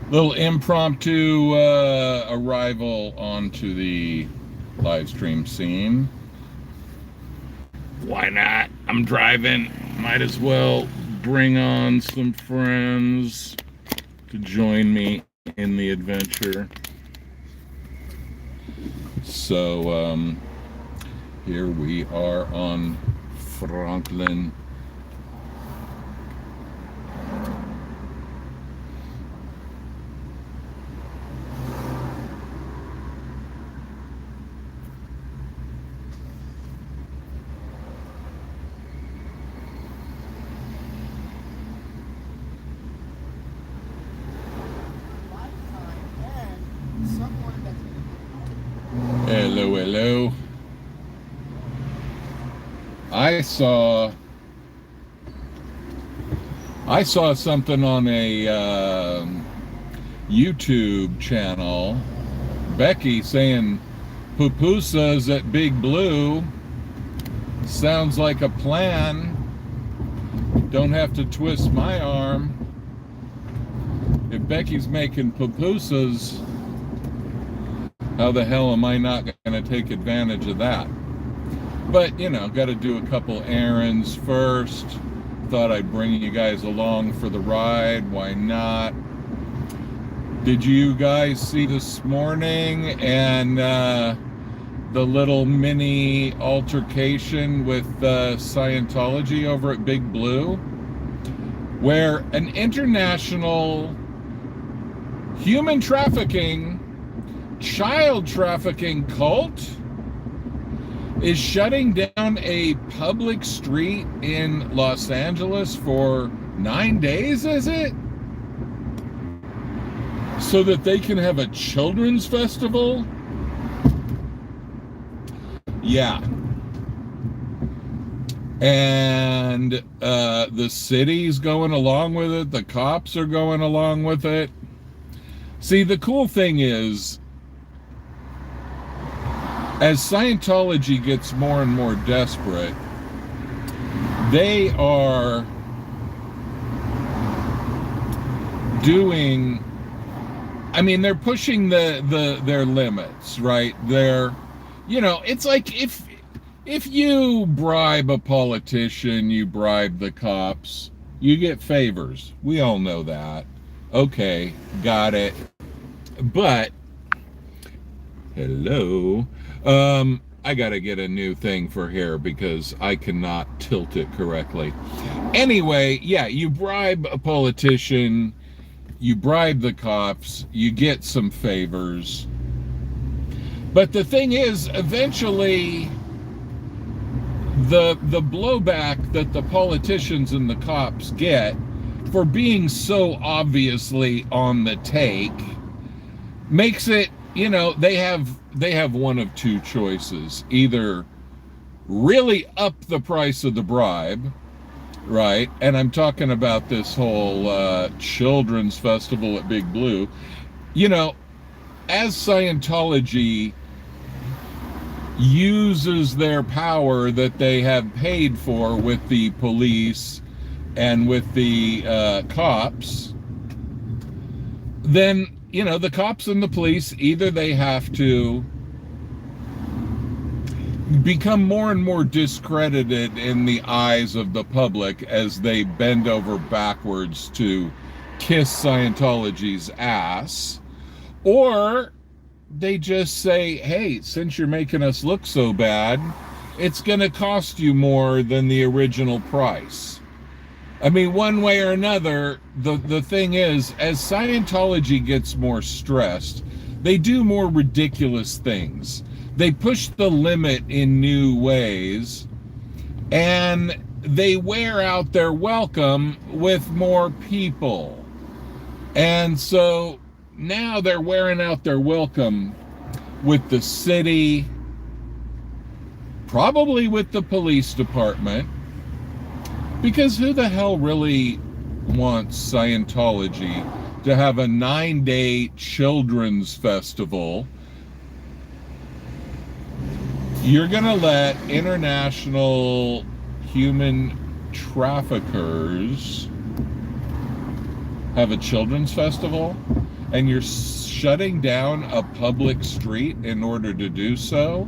Little impromptu arrival onto the live stream scene. Why not? I'm driving. Might as well bring on some friends to join me in the adventure. So here we are on Franklin. Hello, hello. I saw something on a YouTube channel. Becky saying pupusas at Big Blue. Sounds like a plan. Don't have to twist my arm. If Becky's making pupusas, how the hell am I not going to take advantage of that? But, you know, got to do a couple errands first. Thought I'd bring you guys along for the ride. Why not? Did you guys see this morning and the little mini altercation with Scientology over at Big Blue, where an international human trafficking, child trafficking cult is shutting down a public street in Los Angeles for 9 days, is it? So that they can have a children's festival? Yeah. And the city's going along with it. The cops are going along with it. See, the cool thing is, as Scientology gets more and more desperate, they are doing, I mean, they're pushing their limits, right? They're, you know, it's like if you bribe a politician, you bribe the cops, you get favors. We all know that. Okay, got it. But hello. I gotta get a new thing for hair because I cannot tilt it correctly. Anyway, yeah, you bribe a politician, you bribe the cops, you get some favors. But the thing is, eventually, the blowback that the politicians and the cops get for being so obviously on the take makes it, you know, they have one of two choices. Either really up the price of the bribe, right? And I'm talking about this whole children's festival at Big Blue. You know, as Scientology uses their power that they have paid for with the police and with the cops, then, you know, the cops and the police, either they have to become more and more discredited in the eyes of the public as they bend over backwards to kiss Scientology's ass, or they just say, hey, since you're making us look so bad, it's going to cost you more than the original price. I mean, one way or another, the thing is, as Scientology gets more stressed, they do more ridiculous things. They push the limit in new ways, and they wear out their welcome with more people. And so now they're wearing out their welcome with the city, probably with the police department, because who the hell really wants Scientology to have a 9-day children's festival? You're gonna let international human traffickers have a children's festival? and you're shutting down a public street in order to do so.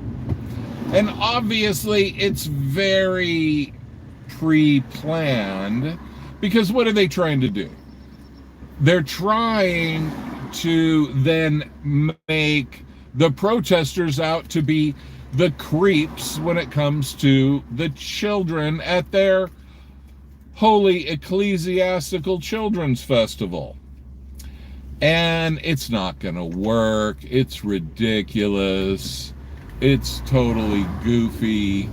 And obviously it's very pre-planned, because what are they trying to do? They're trying to then make the protesters out to be the creeps when it comes to the children at their holy ecclesiastical children's festival. And it's not gonna work. It's ridiculous. It's totally goofy.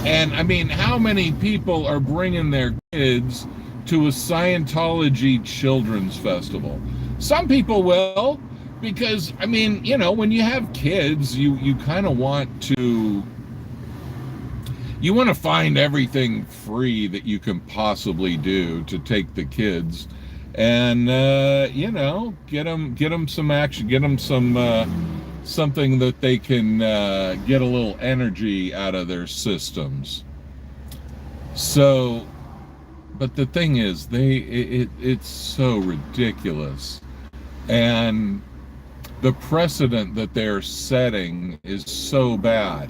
And I mean, how many people are bringing their kids to a Scientology children's festival? Some people will, because, I mean, you know, when you have kids, you kind of want to, you want to find everything free that you can possibly do to take the kids and, you know, get them some action, get them some, something that they can get a little energy out of their systems. So, but the thing is, it's so ridiculous. And the precedent that they're setting is so bad.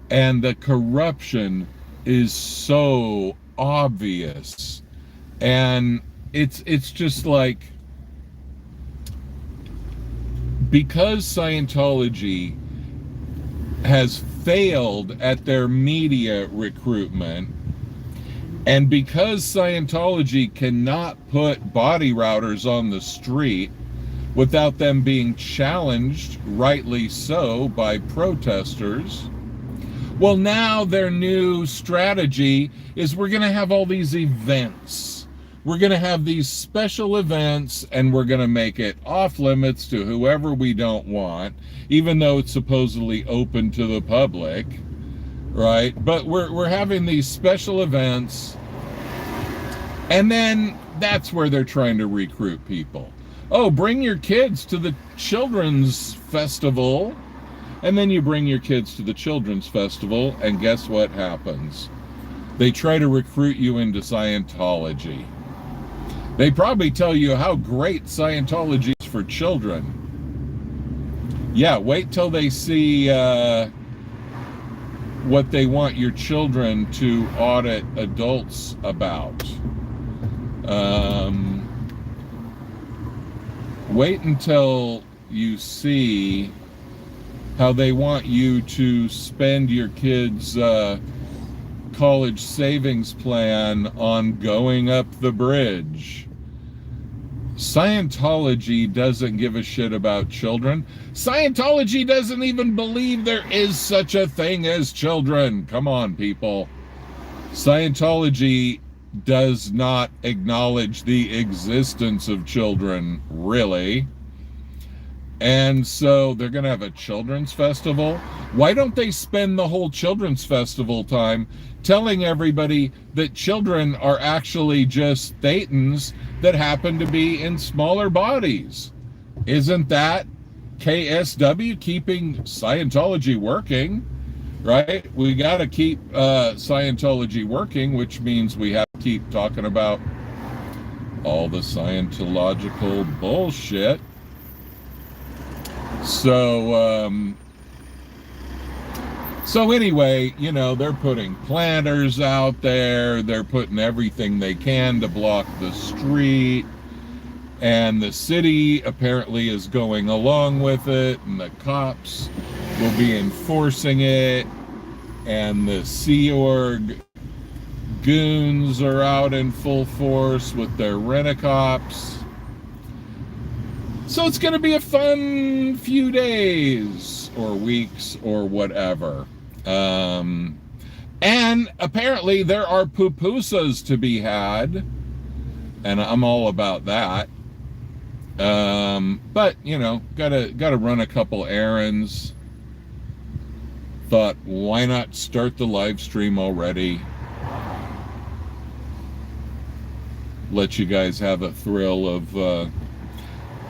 And the corruption is so obvious. And it's just like, because Scientology has failed at their media recruitment, and because Scientology cannot put body routers on the street without them being challenged, rightly so, by protesters, well, now their new strategy is, we're going to have all these events. We're going to have these special events, and we're going to make it off limits to whoever we don't want, even though it's supposedly open to the public, right? But we're having these special events, and then that's where they're trying to recruit people. Oh, bring your kids to the children's festival, and then you bring your kids to the children's festival, and guess what happens? They try to recruit you into Scientology. They probably tell you how great Scientology is for children. Yeah, wait till they see what they want your children to audit adults about. Wait until you see how they want you to spend your kids' college savings plan on going up the bridge. Scientology doesn't give a shit about children. Scientology doesn't even believe there is such a thing as children. Come on, people. Scientology does not acknowledge the existence of children, really. And so they're going to have a children's festival. Why don't they spend the whole children's festival time telling everybody that children are actually just thetans that happen to be in smaller bodies? Isn't that KSW, keeping Scientology working, right? We got to keep Scientology working, which means we have to keep talking about all the Scientological bullshit. So anyway, you know, they're putting planters out there. They're putting everything they can to block the street. And the city apparently is going along with it. And the cops will be enforcing it. And the Sea Org goons are out in full force with their rent-a-cops. So it's going to be a fun few days or weeks or whatever. And apparently there are pupusas to be had, and I'm all about that. But you know, gotta run a couple errands. Thought, why not start the live stream already? Let you guys have a thrill of.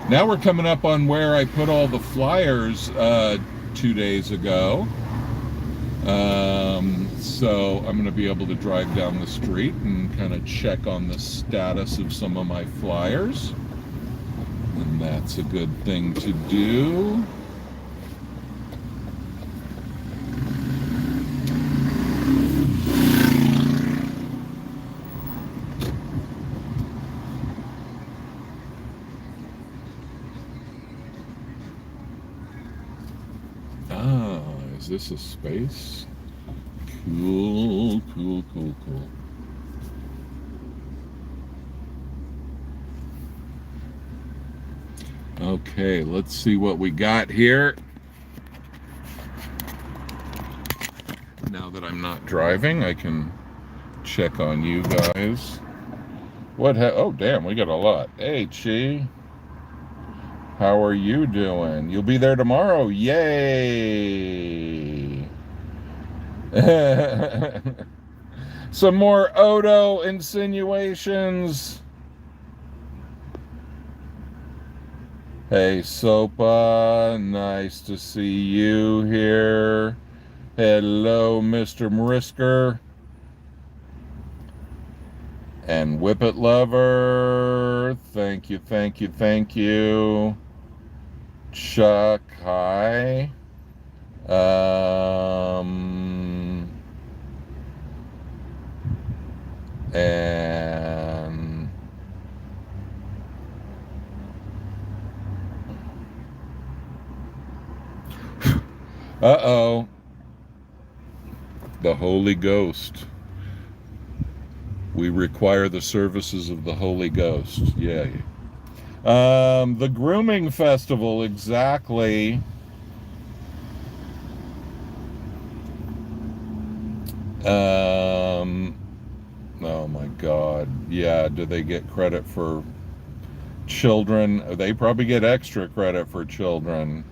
Now we're coming up on where I put all the flyers 2 days ago. So I'm going to be able to drive down the street and kind of check on the status of some of my flyers. And that's a good thing to do. Ah, is this a space? Cool, cool, cool, cool. Okay, let's see what we got here. Now that I'm not driving, I can check on you guys. Oh, damn, we got a lot. Hey, Chi. How are you doing? You'll be there tomorrow. Yay. Some more Odo insinuations. Hey, Sopa. Nice to see you here. Hello, Mr. Mrisker. And Whippet Lover. Thank you, thank you, thank you. Chuck, hi. And uh-oh, the Holy Ghost. We require the services of the Holy Ghost. Yeah. The grooming festival, exactly. Oh my God. Yeah, do they get credit for children? They probably get extra credit for children.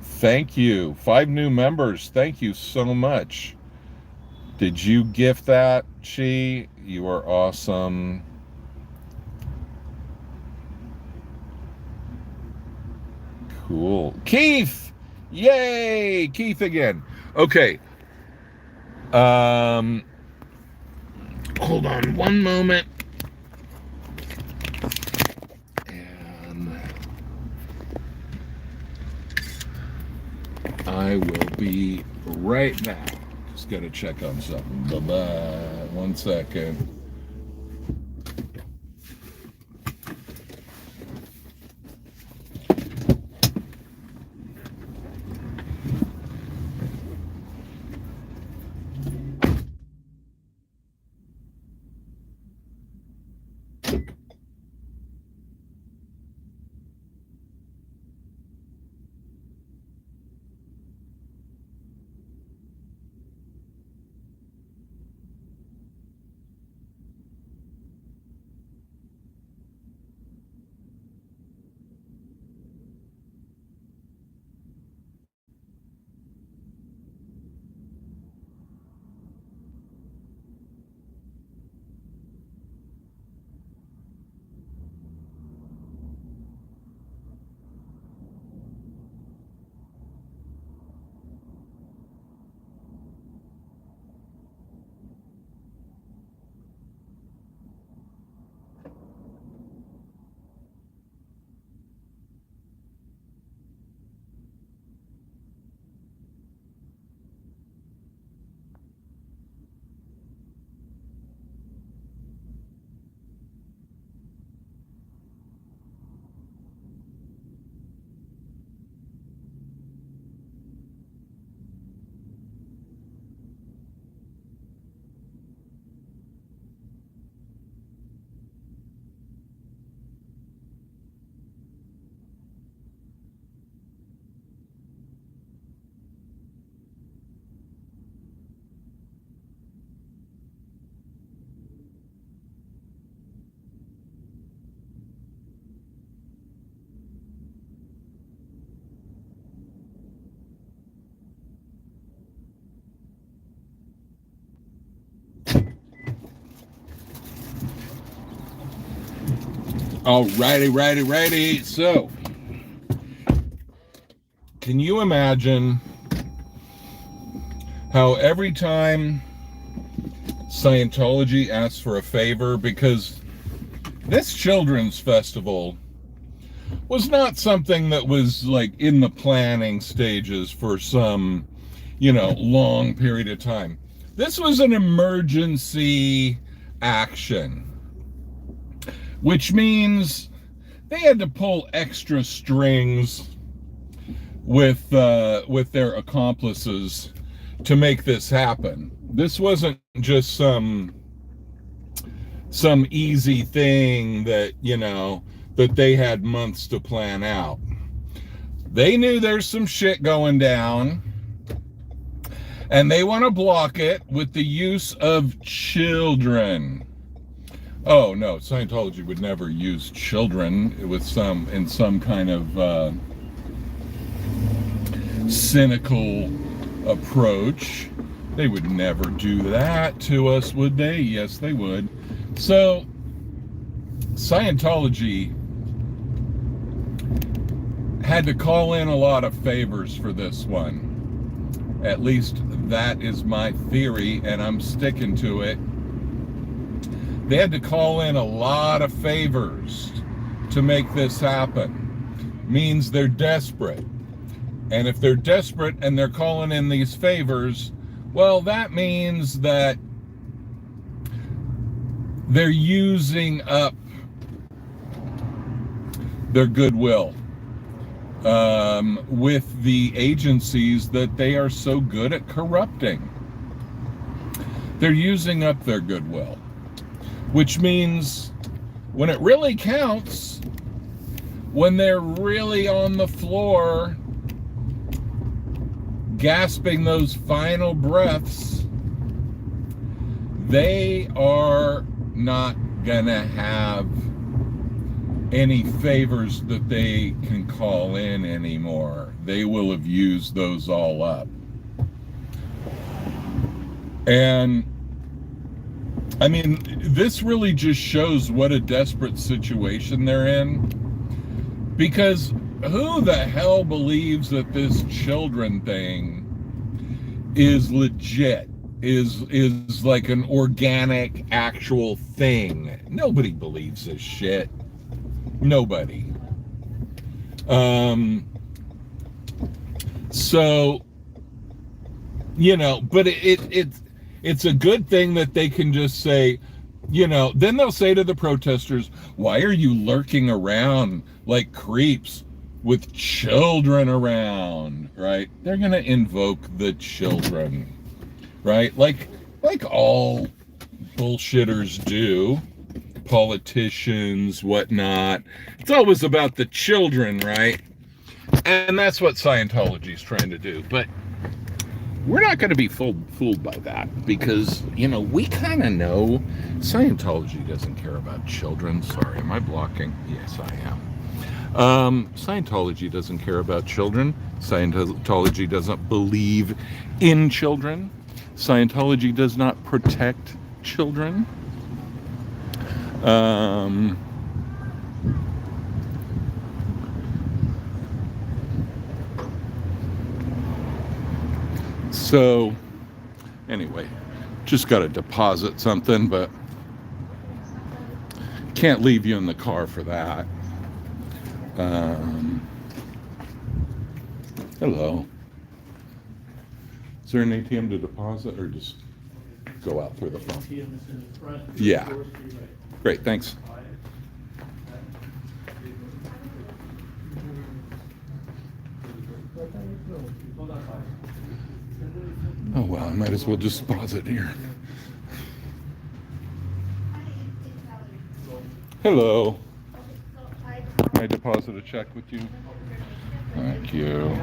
Thank you. 5 new members. Thank you so much. Did you gift that, Chi? You are awesome. Cool. Keith! Yay! Keith again. Okay. Hold on one moment. And I will be right back. Just gotta check on something. Bye-bye. 1 second. Righty. So, can you imagine how every time Scientology asks for a favor, because this children's festival was not something that was like in the planning stages for some, long period of time. This was an emergency action, which means they had to pull extra strings with their accomplices to make this happen. This wasn't just some easy thing that, that they had months to plan out. They knew there's some shit going down, and they want to block it with the use of children. Oh no, Scientology would never use children in some kind of cynical approach. They would never do that to us, would they? Yes, they would. So, Scientology had to call in a lot of favors for this one. At least that is my theory, and I'm sticking to it. They had to call in a lot of favors to make this happen. Means they're desperate. And if they're desperate and they're calling in these favors, well, that means that they're using up their goodwill with the agencies that they are so good at corrupting. They're using up their goodwill, which means when it really counts, when they're really on the floor gasping those final breaths, they are not gonna have any favors that they can call in anymore. They will have used those all up. And I mean, this really just shows what a desperate situation they're in, because who the hell believes that this children thing is legit, is like an organic, actual thing? Nobody believes this shit. Nobody. So, but it's a good thing that they can just say, then they'll say to the protesters, why are you lurking around like creeps with children around, right? They're going to invoke the children, right? Like all bullshitters do, politicians, whatnot. It's always about the children, right? And that's what Scientology is trying to do. But we're not going to be fooled by that, because, we kind of know Scientology doesn't care about children. Sorry, am I blocking? Yes, I am. Scientology doesn't care about children. Scientology doesn't believe in children. Scientology does not protect children. So, anyway, just got to deposit something, but can't leave you in the car for that. Hello. Is there an ATM to deposit, or just go out through the phone? Yeah. Great, thanks. Oh well, I might as well just deposit here. Hello. Can I deposit a check with you? Thank you.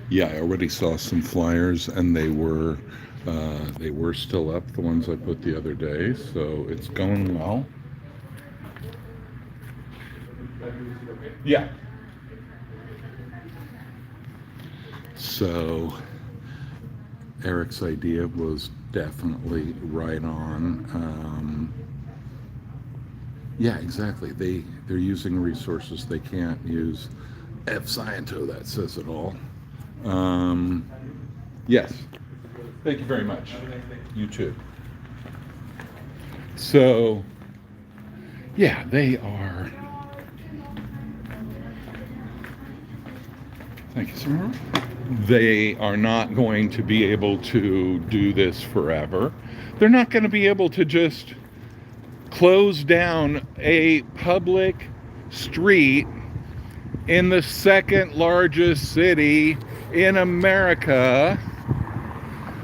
Yeah, I already saw some flyers, and they were still up, the ones I put the other day, so it's going well. Yeah. So Eric's idea was definitely right on. Yeah, exactly. They're using resources they can't use. F Sciento, that says it all. Yes. Thank you very much. You too. So, yeah, they are. Thank you, sir. They are not going to be able to do this forever. They're not going to be able to just close down a public street in the second largest city in America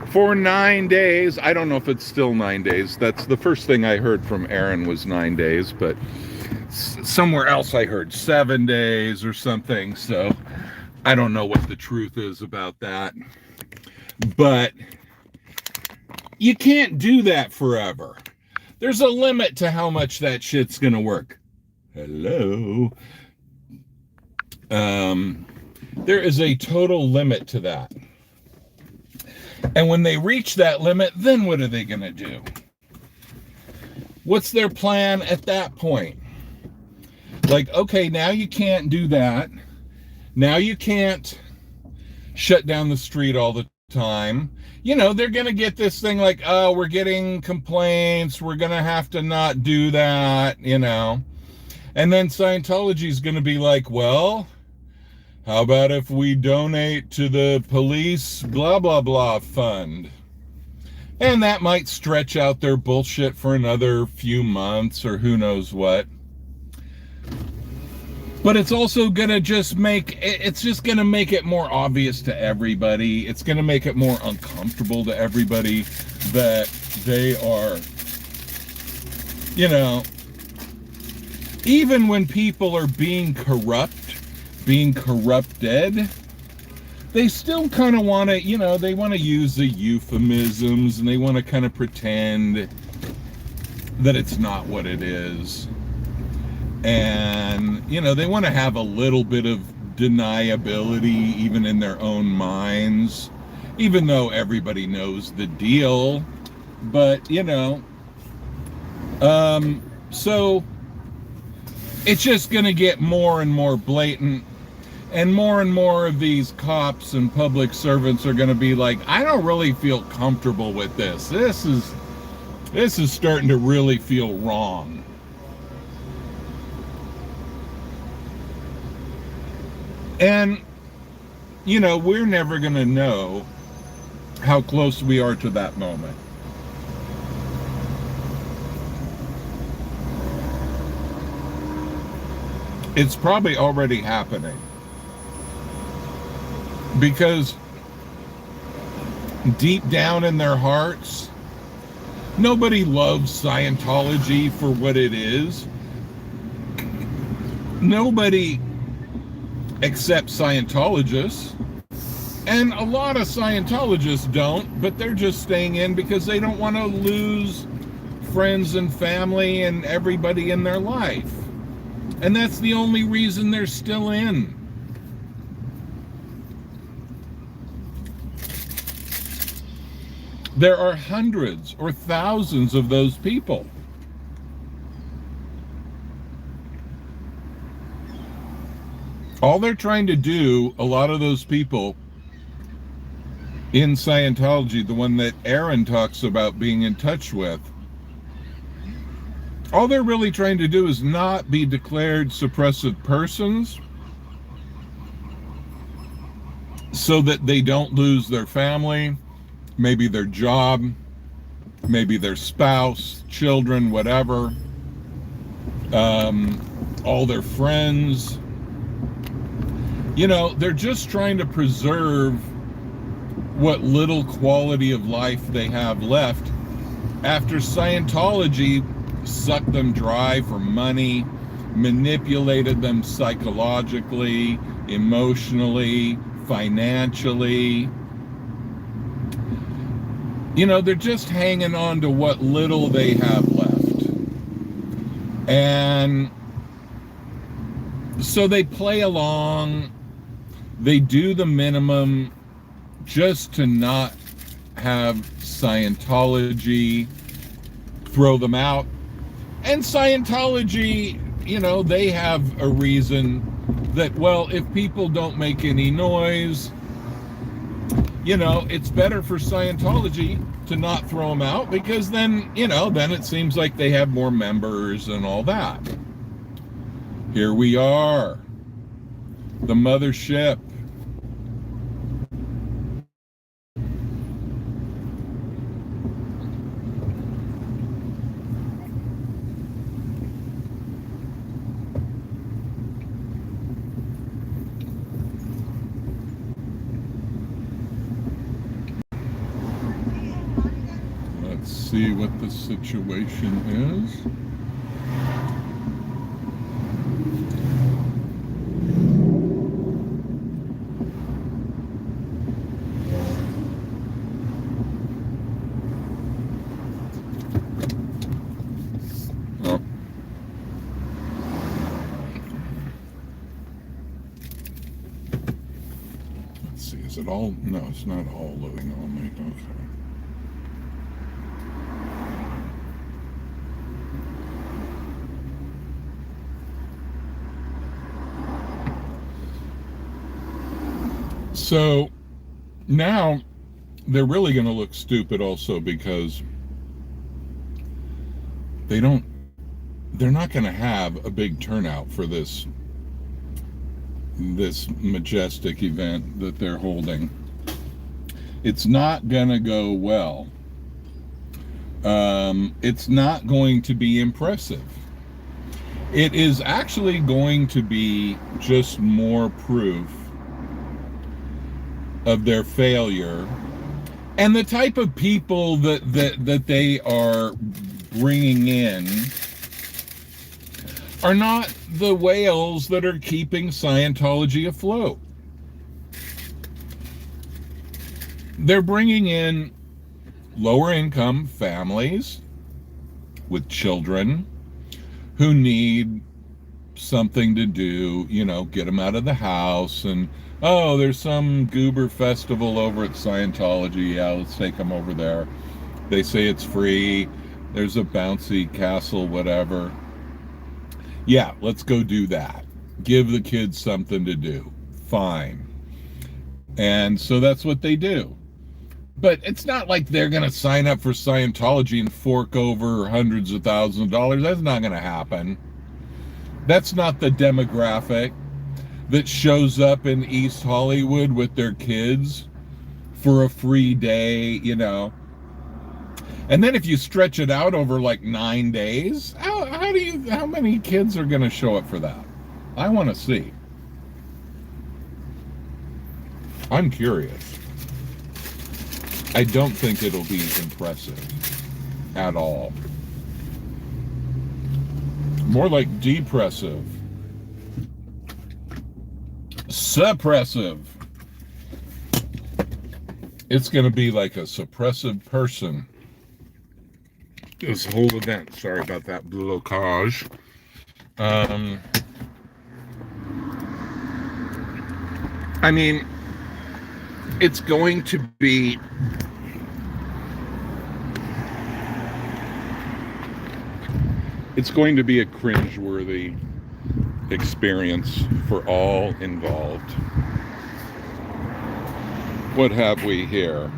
for 9 days. I don't know if it's still 9 days. That's the first thing I heard from Aaron was 9 days, but somewhere else I heard 7 days or something. So I don't know what the truth is about that. But you can't do that forever. There's a limit to how much that shit's gonna work. Hello. There is a total limit to that. And when they reach that limit, then what are they gonna do? What's their plan at that point? Like, okay, now you can't do that. Now you can't shut down the street all the time. You know, they're going to get this thing like, oh, we're getting complaints. We're going to have to not do that, you know. And then Scientology is going to be like, well, how about if we donate to the police blah, blah, blah fund? And that might stretch out their bullshit for another few months or who knows what. But it's also going to just make it more obvious to everybody. It's going to make it more uncomfortable to everybody that they are, you know, even when people are being corrupted, they still kind of want to, you know, they want to use the euphemisms and they want to kind of pretend that it's not what it is. And, you know, they want to have a little bit of deniability even in their own minds, even though everybody knows the deal. But, you know, so it's just going to get more and more blatant, and more of these cops and public servants are going to be like, I don't really feel comfortable with this. This is starting to really feel wrong. And, you know, we're never going to know how close we are to that moment. It's probably already happening. Because deep down in their hearts, nobody loves Scientology for what it is. Nobody except Scientologists, and a lot of Scientologists don't, but they're just staying in because they don't want to lose friends and family and everybody in their life, and that's the only reason they're still in. There are hundreds or thousands of those people. All they're trying to do, a lot of those people in Scientology, the one that Aaron talks about being in touch with, all they're really trying to do is not be declared suppressive persons so that they don't lose their family, maybe their job, maybe their spouse, children, whatever, all their friends. You know, they're just trying to preserve what little quality of life they have left after Scientology sucked them dry for money, manipulated them psychologically, emotionally, financially. You know, they're just hanging on to what little they have left. And so they play along, they do the minimum just to not have Scientology throw them out. And Scientology, you know, they have a reason that, well, if people don't make any noise, you know, it's better for Scientology to not throw them out, because then, you know, then it seems like they have more members and all that. Here we are, the mothership. Let's see what the situation is. Oh. Let's see, is it all? No, it's not all loading on me. Okay. So now they're really going to look stupid also, because they're not going to have a big turnout for this majestic event that they're holding. It's not going to go well. It's not going to be impressive. It is actually going to be just more proof of their failure, and the type of people that they are bringing in are not the whales that are keeping Scientology afloat. They're bringing in lower income families with children who need something to do, you know, get them out of the house, and oh, there's some goober festival over at Scientology. Yeah, let's take them over there. They say it's free. There's a bouncy castle, whatever. Yeah, let's go do that. Give the kids something to do. Fine. And so that's what they do. But it's not like they're going to sign up for Scientology and fork over hundreds of thousands of dollars. That's not going to happen. That's not the demographic that shows up in East Hollywood with their kids for a free day, you know. And then if you stretch it out over like 9 days, how many kids are going to show up for that? I want to see. I'm curious. I don't think it'll be impressive at all. More like depressive. Suppressive. It's going to be like a suppressive person. This whole event. Sorry about that blockage. I mean, it's going to be a cringeworthy experience for all involved. What have we here?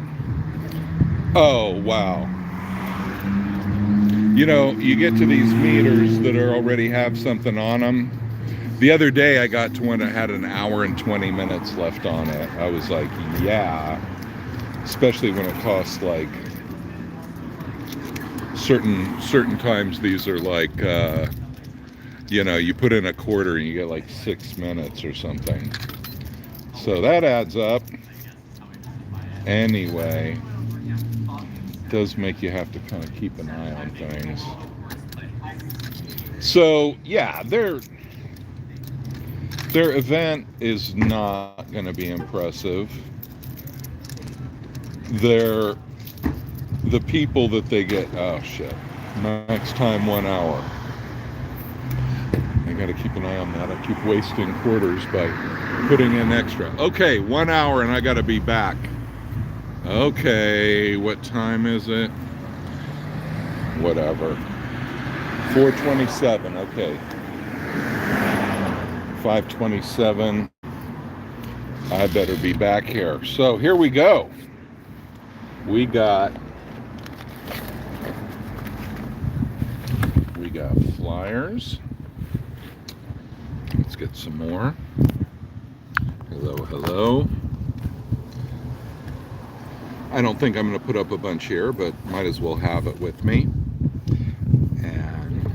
Oh, wow. You know, you get to these meters that already have something on them. The other day I got to one that had an hour and 20 minutes left on it. I was like, yeah. Especially when it costs like certain times. These are like you know, you put in a quarter and you get like 6 minutes or something. So that adds up. Anyway, does make you have to kind of keep an eye on things. So yeah, their event is not going to be impressive. The people that they get, oh shit, next time 1 hour. I got to keep an eye on that. I keep wasting quarters by putting in extra. Okay, 1 hour and I got to be back. Okay, what time is it? Whatever. 4:27, okay. 5:27. I better be back here. So here we go. We got flyers. Let's get some more. Hello, hello. I don't think I'm going to put up a bunch here, but might as well have it with me. And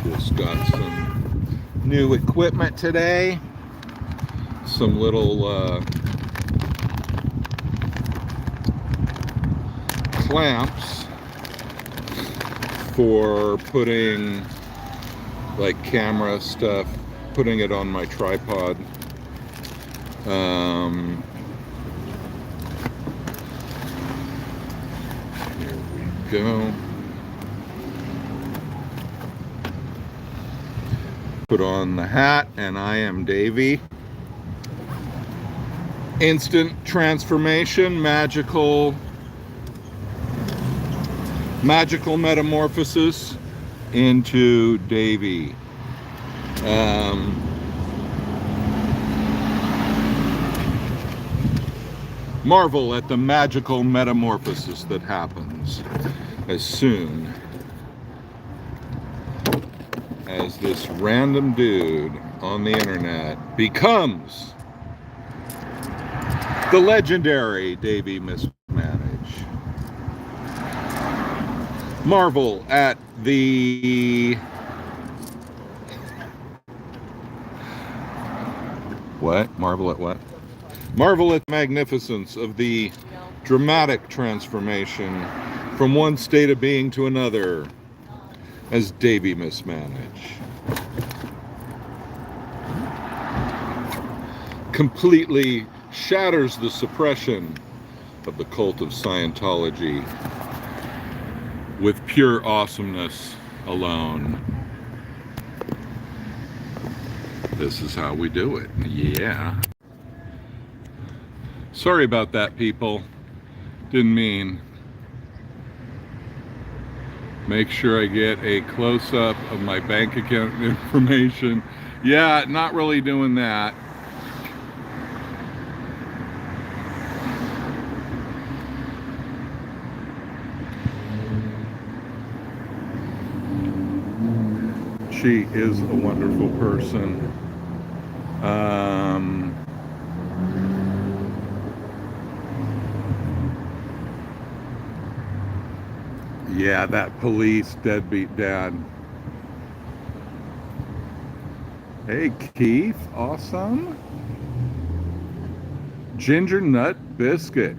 just got some new equipment today. Some little clamps for putting like camera stuff, putting it on my tripod. Here we go. Put on the hat, and I am Davey. Instant transformation, magical metamorphosis into Davey. Marvel at the magical metamorphosis that happens as soon as this random dude on the internet becomes the legendary Davey Mismanage. Marvel at the what? Marvel at what? Marvel at the magnificence of the dramatic transformation from one state of being to another as Davey Mismanage. Completely shatters the suppression of the cult of Scientology with pure awesomeness alone. This is how we do it. Yeah. Sorry about that, people. Didn't mean. Make sure I get a close-up of my bank account information. Yeah, not really doing that. She is a wonderful person. Yeah, that police deadbeat dad. Hey, Keith, awesome. Ginger nut biscuit.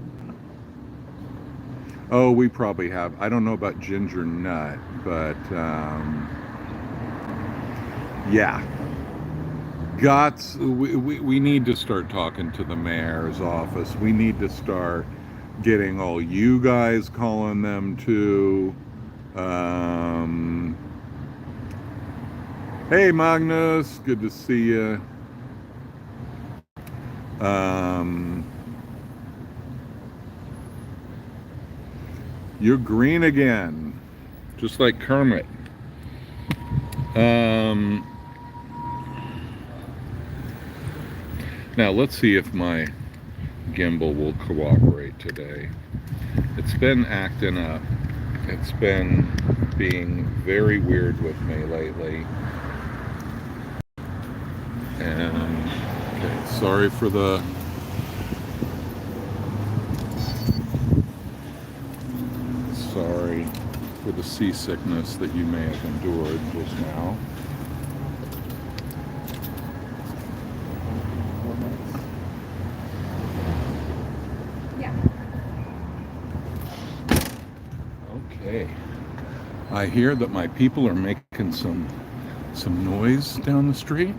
Oh, we probably have. I don't know about ginger nut, but yeah. We need to start talking to the mayor's office. We need to start getting all you guys calling them too. Hey Magnus, good to see you. You're green again, just like Kermit. Now let's see if my gimbal will cooperate today. It's been acting up. It's been being very weird with me lately. And okay, sorry for the seasickness that you may have endured just now. I hear that my people are making some noise down the street.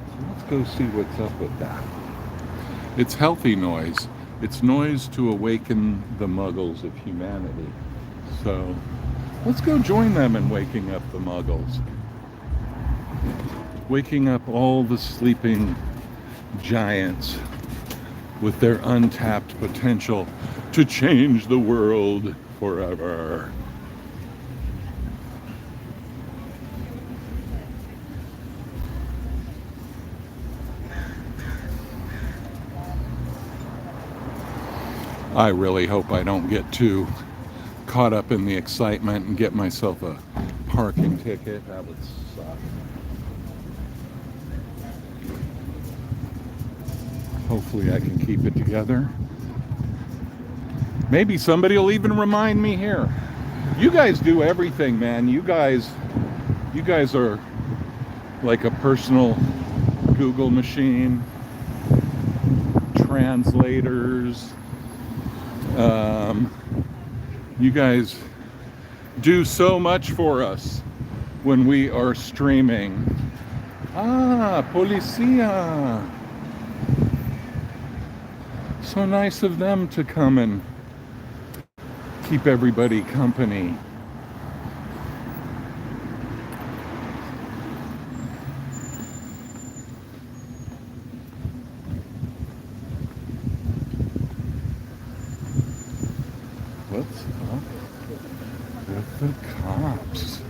So let's go see what's up with that. It's healthy noise. It's noise to awaken the muggles of humanity. So let's go join them in waking up the muggles. Waking up all the sleeping giants with their untapped potential to change the world forever. I really hope I don't get too caught up in the excitement and get myself a parking ticket. That would suck. Hopefully I can keep it together. Maybe somebody will even remind me here. You guys do everything, man. You guys are like a personal Google machine, translators. You guys do so much for us when we are streaming. Ah, Policia. So nice of them to come and keep everybody company. What's up with the cops?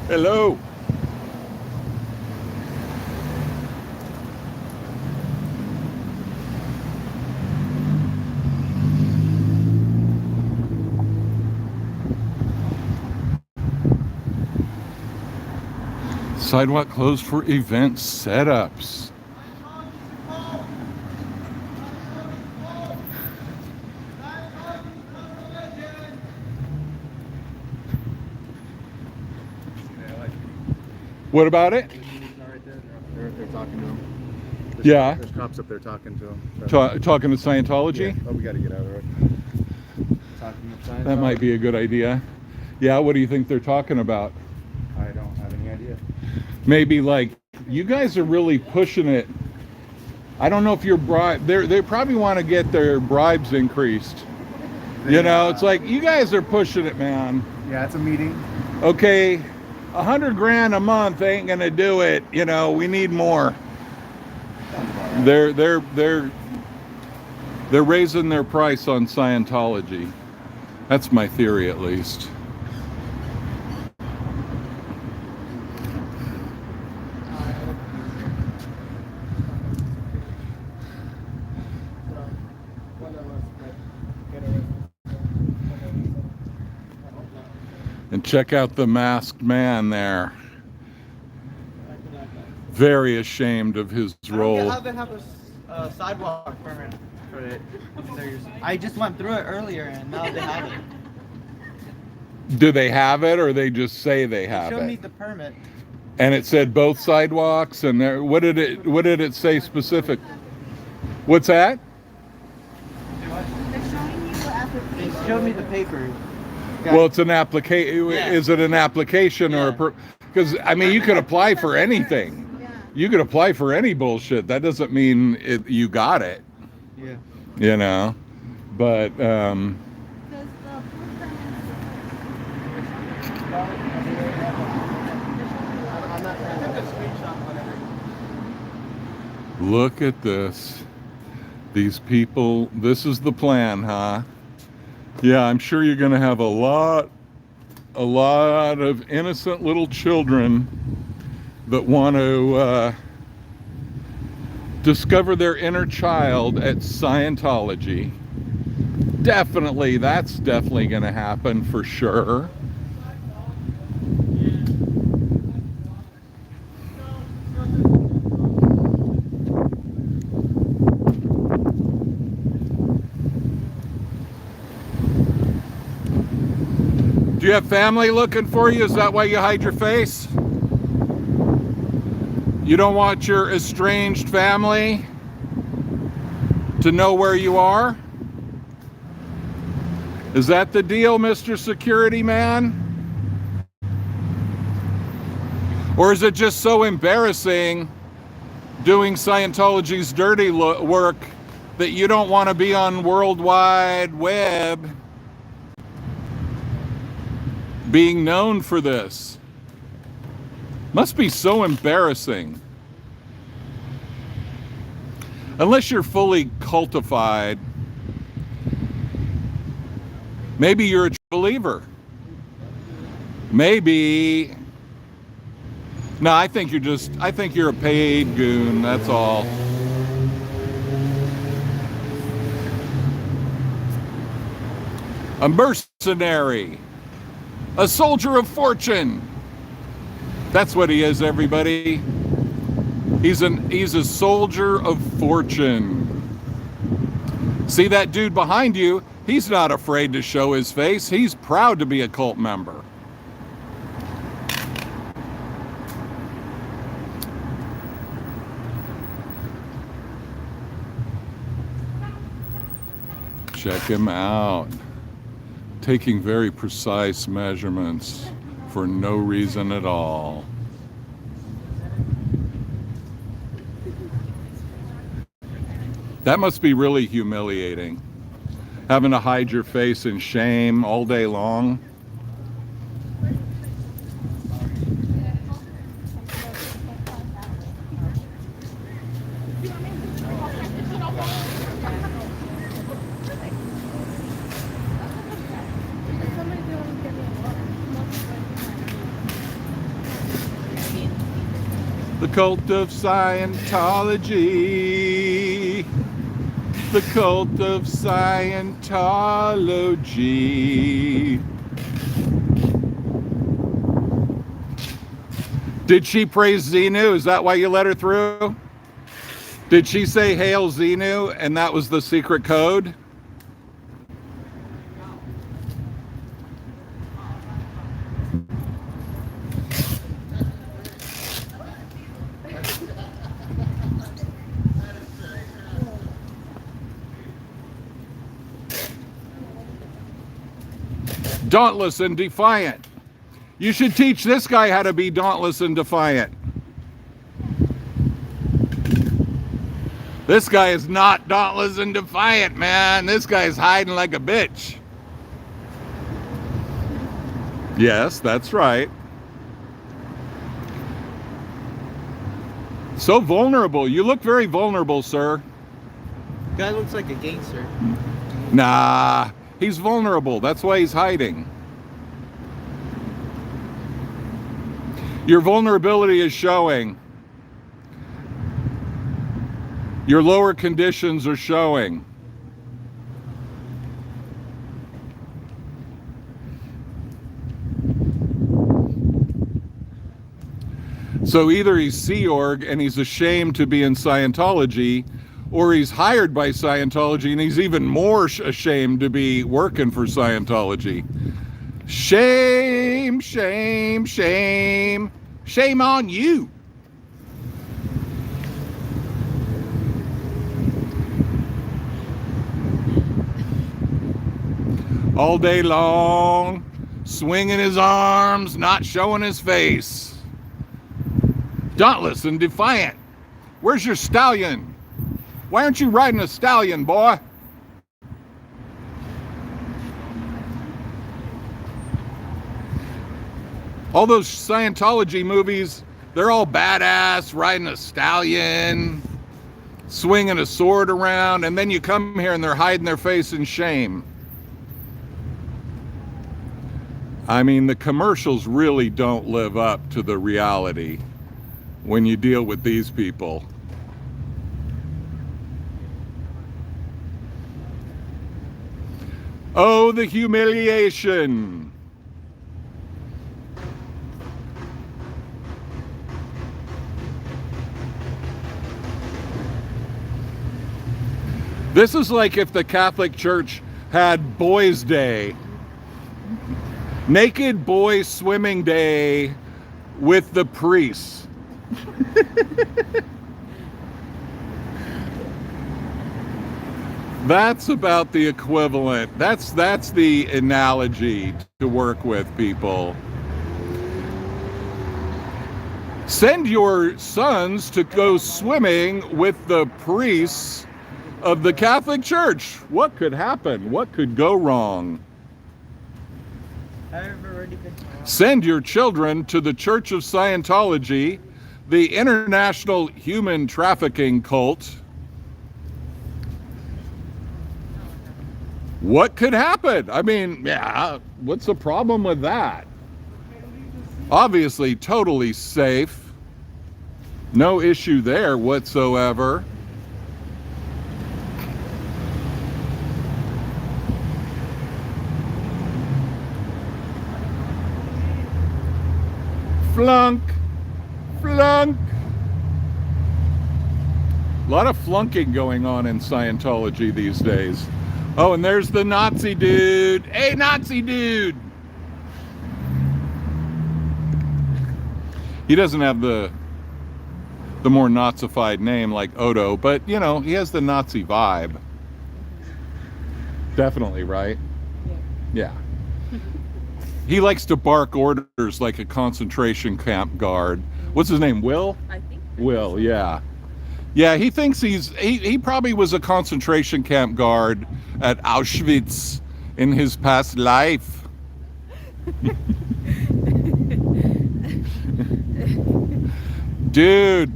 Hello. Sidewalk closed for event setups. What about it? They're talking to him. There's cops up there talking to him. So. Talking to Scientology? Yeah. Oh, we got to get out of there. Talking to Scientology. That might be a good idea. Yeah, what do you think they're talking about? I don't have any idea. Maybe like, you guys are really pushing it. I don't know if your they probably want to get their bribes increased. You know, it's like, you guys are pushing it, man. Yeah, it's a meeting. Okay, $100,000 a month ain't gonna do it. You know, we need more. They're raising their price on Scientology. That's my theory, at least. And check out the masked man there. Very ashamed of his role. How they have a sidewalk permit for it? I just went through it earlier and now they have it. Do they have it, or they just say they have it? Show me the permit. And it said both sidewalks, and there. What did it say specific? What's that? They showed me the paper. Well, it's an application. Yeah. Is it an application or a? Because I mean, you could apply for anything. You could apply for any bullshit. That doesn't mean you got it. Yeah. You know, but look at this. These people. This is the plan, huh? Yeah, I'm sure you're going to have a lot of innocent little children that want to discover their inner child at Scientology. Definitely, that's definitely going to happen for sure. Do you have family looking for you? Is that why you hide your face? You don't want your estranged family to know where you are? Is that the deal, Mr. Security Man? Or is it just so embarrassing doing Scientology's dirty work that you don't want to be on World Wide Web being known for this? Must be so embarrassing. Unless you're fully cultified, maybe you're a true believer. Maybe. No, I think you're a paid goon, that's all. A mercenary. A soldier of fortune. That's what he is, everybody. He's a soldier of fortune. See that dude behind you? He's not afraid to show his face. He's proud to be a cult member. Check him out. Taking very precise measurements for no reason at all. That must be really humiliating. Having to hide your face in shame all day long. The cult of Scientology. The cult of Scientology. Did she praise Xenu? Is that why you let her through? Did she say Hail Xenu and that was the secret code? Dauntless and defiant. You should teach this guy how to be dauntless and defiant. This guy is not dauntless and defiant, man. This guy's hiding like a bitch. Yes, that's right. So vulnerable. You look very vulnerable, sir. Guy looks like a gangster. Nah, he's vulnerable. That's why he's hiding. Your vulnerability is showing. Your lower conditions are showing. So either he's Sea Org and he's ashamed to be in Scientology, or he's hired by Scientology and he's even more ashamed to be working for Scientology. Shame, shame, shame. Shame on you. All day long, swinging his arms, not showing his face. Dauntless and defiant. Where's your stallion? Why aren't you riding a stallion, boy? All those Scientology movies, they're all badass, riding a stallion, swinging a sword around, and then you come here and they're hiding their face in shame. I mean, the commercials really don't live up to the reality when you deal with these people. Oh, the humiliation. This is like if the Catholic Church had Boys' Day. Naked boys swimming day with the priests. That's about the equivalent. That's the analogy to work with, people. Send your sons to go swimming with the priests of the Catholic Church. What could happen? What could go wrong? Send your children to the Church of Scientology, the international human trafficking cult. What could happen? I mean, yeah, what's the problem with that? Obviously, totally safe. No issue there whatsoever. Flunk. Flunk. A lot of flunking going on in Scientology these days. Oh, and there's the Nazi dude. Hey, Nazi dude. He doesn't have the more Nazified name like Odo, but, you know, he has the Nazi vibe. Definitely, right? Yeah. He likes to bark orders like a concentration camp guard. What's his name? Will? I think. Will, yeah. Yeah, he thinks he probably was a concentration camp guard at Auschwitz in his past life. Dude,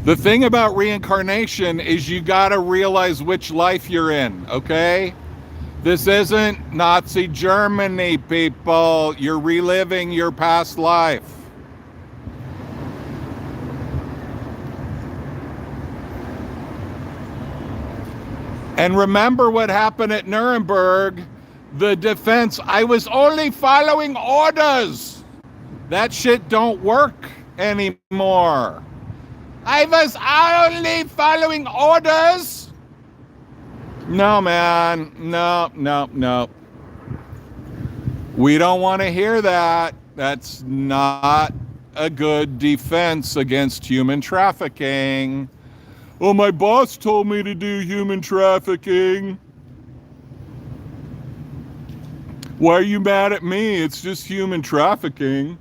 the thing about reincarnation is you gotta realize which life you're in, okay? This isn't Nazi Germany, people. You're reliving your past life. And remember what happened at Nuremberg. The defense, I was only following orders. That shit don't work anymore. I was only following orders. No, man. No. We don't want to hear that. That's not a good defense against human trafficking. Oh, my boss told me to do human trafficking. Why are you mad at me? It's just human trafficking.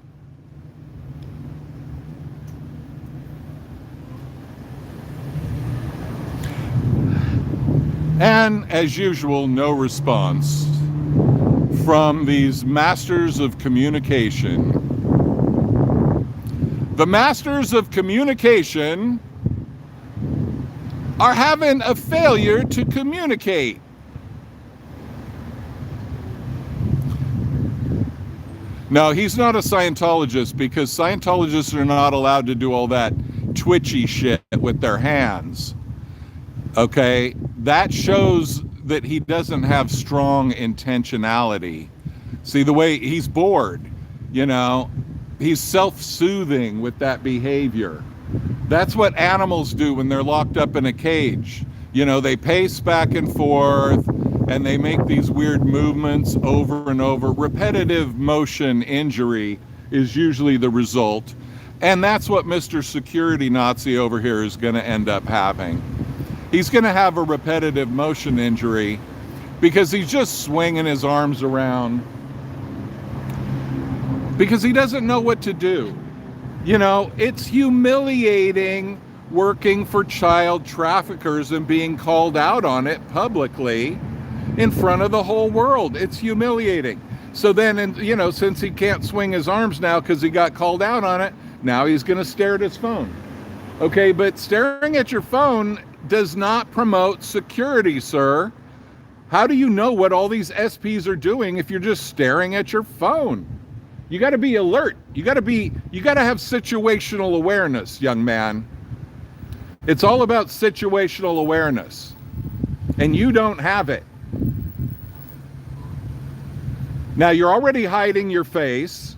And as usual, no response from these masters of communication. The masters of communication are having a failure to communicate. No, he's not a Scientologist because Scientologists are not allowed to do all that twitchy shit with their hands. Okay, that shows that he doesn't have strong intentionality. See, the way he's bored, you know, he's self-soothing with that behavior. That's what animals do when they're locked up in a cage. You know, they pace back and forth and they make these weird movements over and over. Repetitive motion injury is usually the result. And that's what Mr. Security Nazi over here is going to end up having. He's going to have a repetitive motion injury because he's just swinging his arms around because he doesn't know what to do. You know, it's humiliating working for child traffickers and being called out on it publicly in front of the whole world. It's humiliating. So then, you know, since he can't swing his arms now because he got called out on it, now he's going to stare at his phone. Okay, but staring at your phone does not promote security, sir. How do you know what all these SPs are doing if you're just staring at your phone? You got to be alert. You got to have situational awareness, young man. It's all about situational awareness. And you don't have it. Now, you're already hiding your face.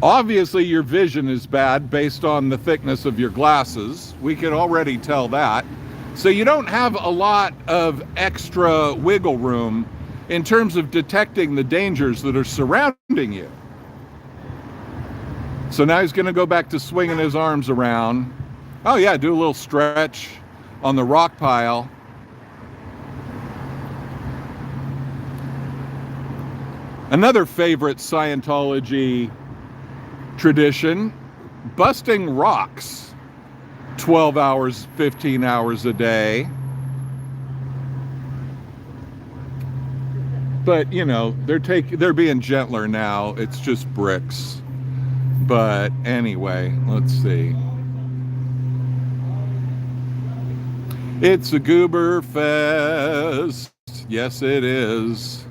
Obviously, your vision is bad based on the thickness of your glasses. We can already tell that. So you don't have a lot of extra wiggle room in terms of detecting the dangers that are surrounding you. So now he's going to go back to swinging his arms around. Oh yeah, do a little stretch on the rock pile. Another favorite Scientology tradition, busting rocks 12 hours, 15 hours a day. But, you know, they're being gentler now. It's just bricks. But anyway, let's see. It's a goober fest. Yes, it is.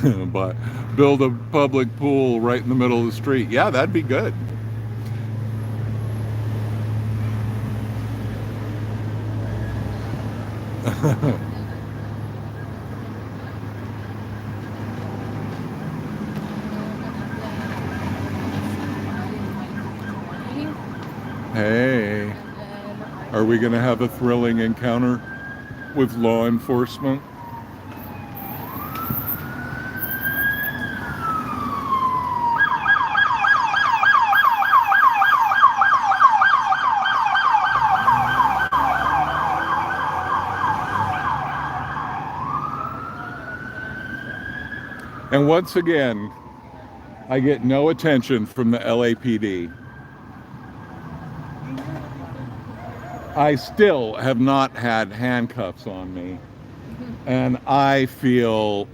But build a public pool right in the middle of the street. Yeah, that'd be good. Hey, are we going to have a thrilling encounter with law enforcement? And once again, I get no attention from the LAPD. I still have not had handcuffs on me, and I feel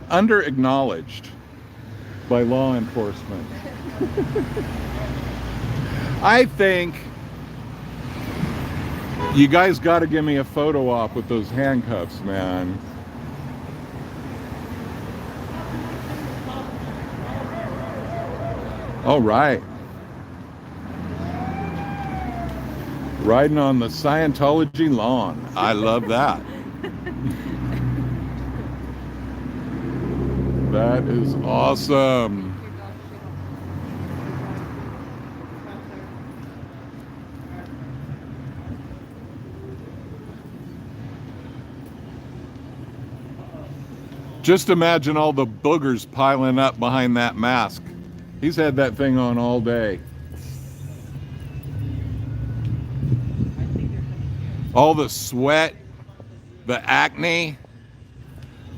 under-acknowledged by law enforcement. I think you guys got to give me a photo op with those handcuffs, man. All right. Riding on the Scientology lawn. I love that. That is awesome. Just imagine all the boogers piling up behind that mask. He's had that thing on all day. All the sweat, the acne,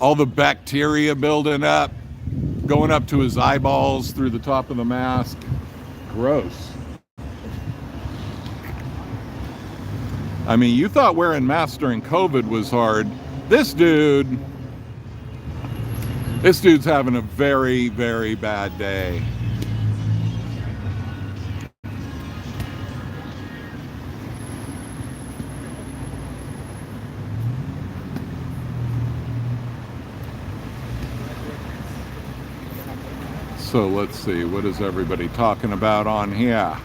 all the bacteria building up, going up to his eyeballs through the top of the mask. Gross. I mean, you thought wearing masks during COVID was hard. This dude's having a very, very bad day. So let's see, what is everybody talking about on here?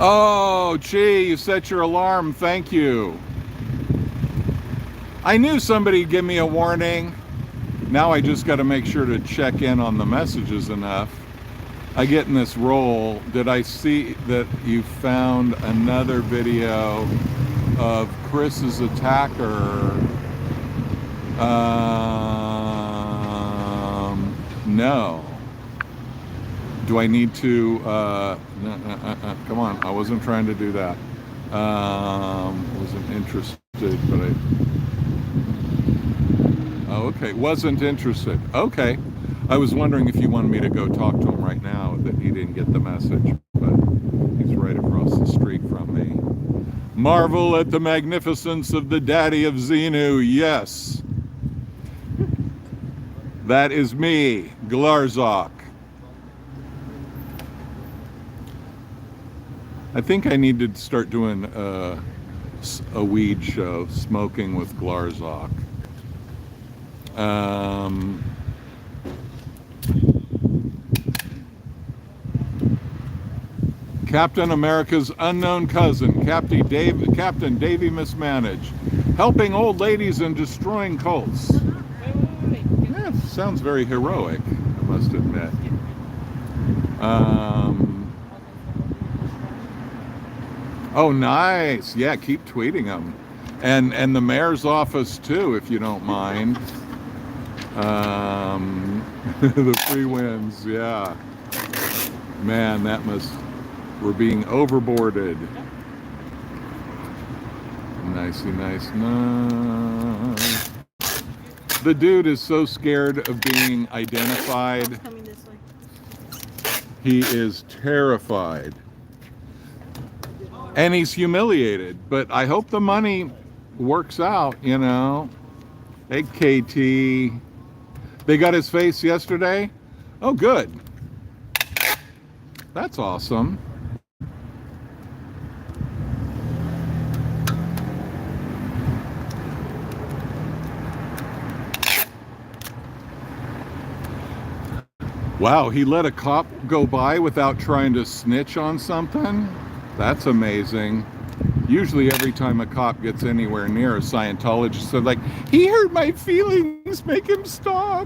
Oh, gee, you set your alarm. Thank you. I knew somebody'd give me a warning. Now I just got to make sure to check in on the messages enough. I get in this role. Did I see that you found another video of Chris's attacker? No. Do I need to, come on, I wasn't trying to do that. Wasn't interested, but oh, okay, wasn't interested. Okay. I was wondering if you wanted me to go talk to him right now, that he didn't get the message, but he's right across the street from me. Marvel at the magnificence of the daddy of Xenu, yes. That is me, Glarzok. I think I need to start doing a weed show, smoking with Glarzok. Captain America's unknown cousin, Captain Davy Mismanaged, helping old ladies and destroying cults. Yeah, sounds very heroic, I must admit. Oh, nice. Yeah, keep tweeting them. And the mayor's office too, if you don't mind. The free wins, yeah. Man, we're being overboarded. Nicey, nice. The dude is so scared of being identified. Coming this way. He is terrified. And he's humiliated. But I hope the money works out, you know. Hey, KT. They got his face yesterday? Oh, good. That's awesome. Wow, he let a cop go by without trying to snitch on something? That's amazing. Usually every time a cop gets anywhere near a Scientologist, they're like, he hurt my feelings, make him stop.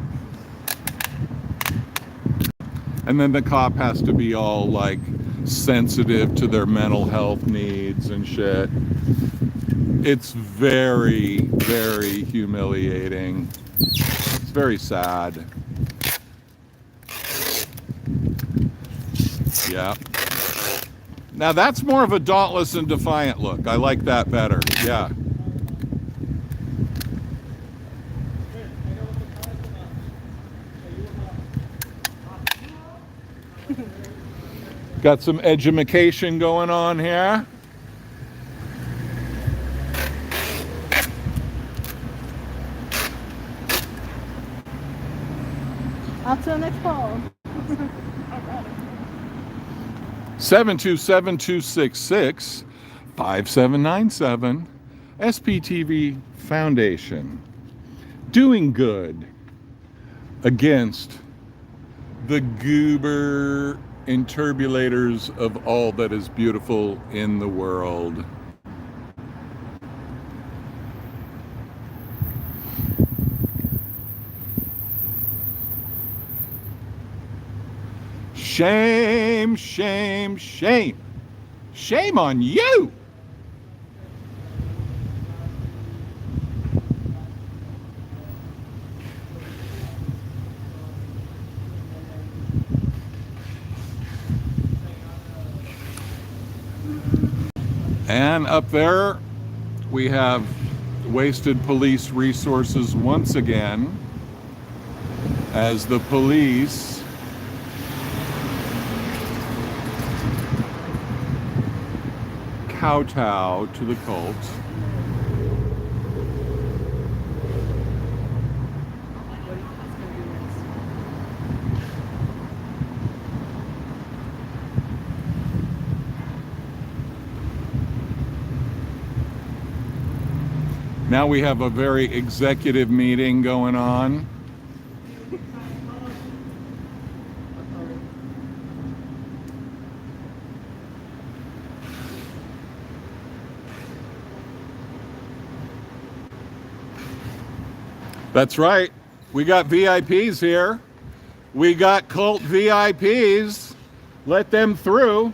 And then the cop has to be all like sensitive to their mental health needs and shit. It's very, very humiliating. It's very sad. Yeah. Now that's more of a dauntless and defiant look. I like that better. Yeah. Got some edumacation going on here. Out to the next call. 727-266-5797 SPTV Foundation. Doing good against the goober interbulators of all that is beautiful in the world. Shame, shame, shame. Shame on you. And up there, we have wasted police resources once again, as the police kowtow to the cult. Now we have a very executive meeting going on. That's right. We got VIPs here. We got cult VIPs. Let them through.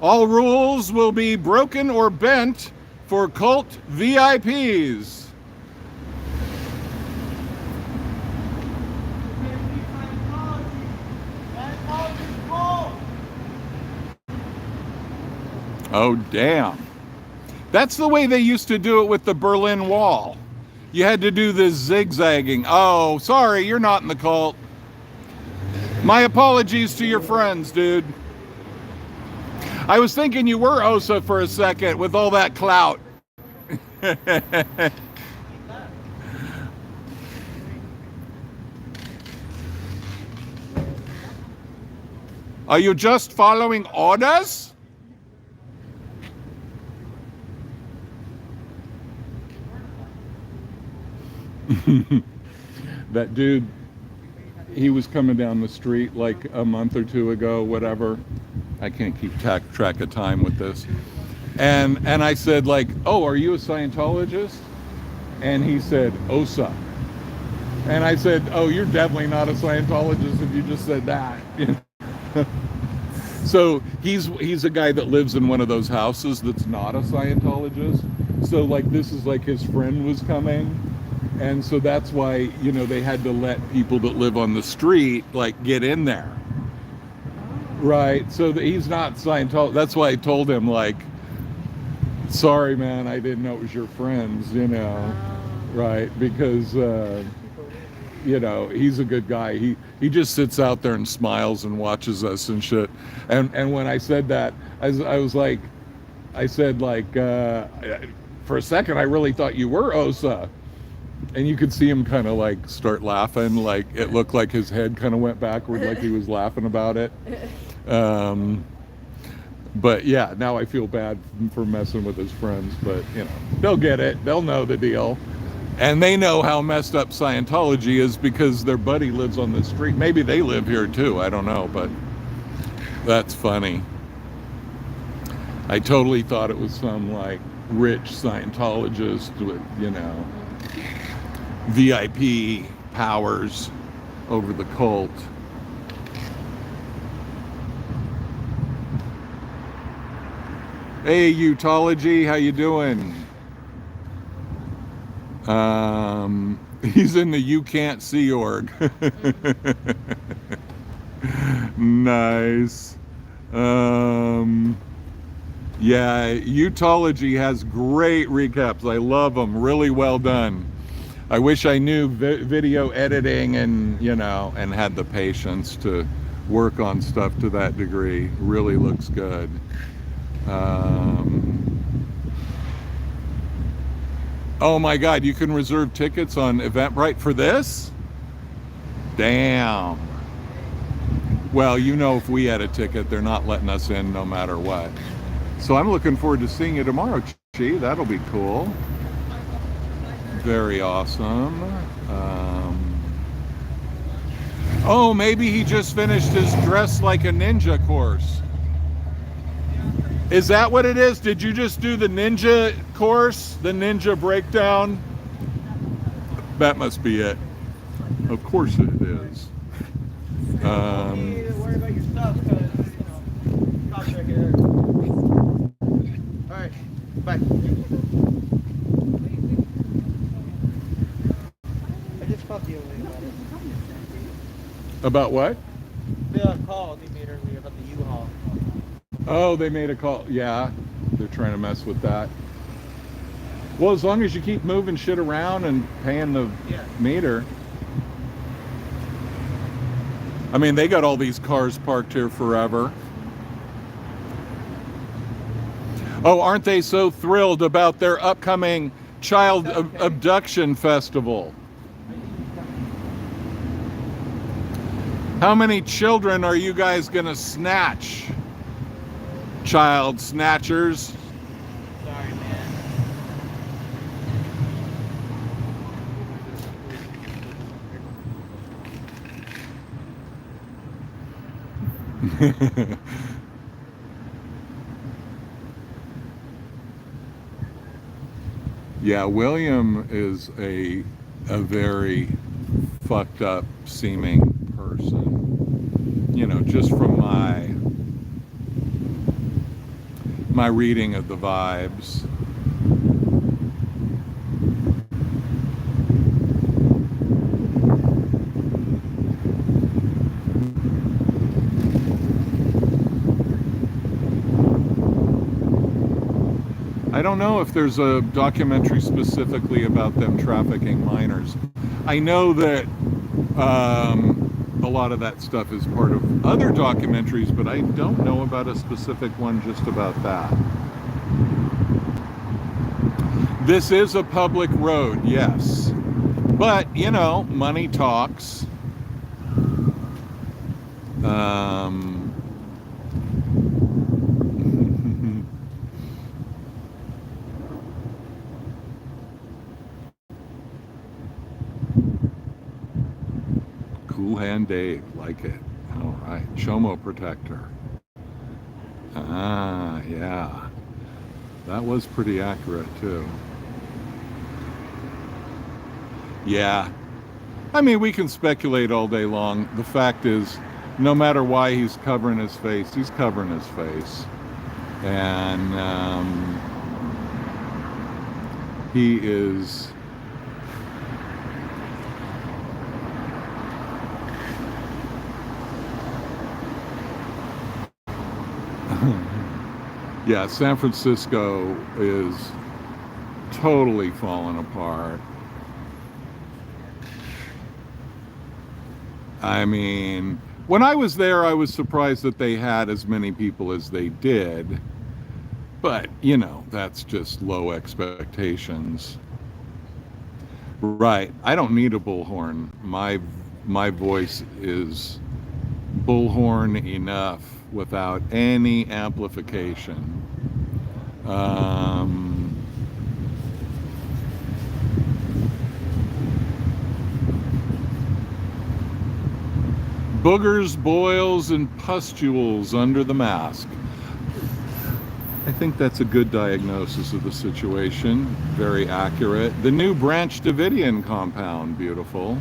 All rules will be broken or bent for cult VIPs. Oh, damn. That's the way they used to do it with the Berlin Wall. You had to do this zigzagging. Oh, sorry, you're not in the cult. My apologies to your friends, dude. I was thinking you were Osa for a second with all that clout. Are you just following orders? That dude, he was coming down the street like a month or two ago, whatever. I can't keep track of time with this. And I said like, oh, are you a Scientologist? And he said, OSA. And I said, oh, you're definitely not a Scientologist if you just said that. So he's a guy that lives in one of those houses that's not a Scientologist. So like this is like his friend was coming, and so that's why, you know, they had to let people that live on the street like get in there. Right. So that he's not Scientology. That's why I told him, like, sorry man, I didn't know it was your friends, you know. Right, because you know, he's a good guy. He just sits out there and smiles and watches us and shit. And when I said that, I was like, I said like, for a second I really thought you were Osa. And you could see him kind of like start laughing, like it looked like his head kind of went backward, like he was laughing about it. But yeah, now I feel bad for messing with his friends, but you know, they'll get it. They'll know the deal. And they know how messed up Scientology is because their buddy lives on the street. Maybe they live here too, I don't know, but that's funny. I totally thought it was some like rich Scientologist with, you know, VIP powers over the cult. Hey, Utology, how you doing? He's in the You Can't See org. Nice. Yeah, Utology has great recaps. I love them. Really well done. I wish I knew video editing and, you know, and had the patience to work on stuff to that degree. Really looks good. Oh my God, you can reserve tickets on Eventbrite for this? Damn. Well, you know, if we had a ticket, they're not letting us in no matter what. So I'm looking forward to seeing you tomorrow, Chi. That'll be cool. Very awesome. Oh, maybe he just finished his Dress Like a Ninja course. Is that what it is? Did you just do the ninja course? The ninja breakdown? That must be it. Of course it is. You need to worry about your stuff because, you know, cops are here. Alright, bye. I just talked to you about it. About what? The call they made earlier about the U-Haul. Oh, they made a call. Yeah, they're trying to mess with that. Well, as long as you keep moving shit around and paying the meter. I mean, they got all these cars parked here forever. Oh, aren't they so thrilled about their upcoming child abduction festival? How many children are you guys gonna snatch? Child snatchers. Sorry, man. Yeah, William is a very fucked up seeming person. You know, just from my reading of the vibes. I don't know if there's a documentary specifically about them trafficking minors. I know that a lot of that stuff is part of other documentaries, but I don't know about a specific one just about that. This is a public road, yes. But, you know, money talks. Cool Hand Dave, like it. All right, Chomo Protector. Ah, yeah. That was pretty accurate, too. Yeah. I mean, we can speculate all day long. The fact is, no matter why he's covering his face, he's covering his face. And he is yeah, San Francisco is totally falling apart. I mean, when I was there, I was surprised that they had as many people as they did. But, you know, that's just low expectations. Right. I don't need a bullhorn. My voice is bullhorn enough without any amplification. Boogers, boils, and pustules under the mask. I think that's a good diagnosis of the situation. Very accurate. The new Branch Davidian compound, beautiful.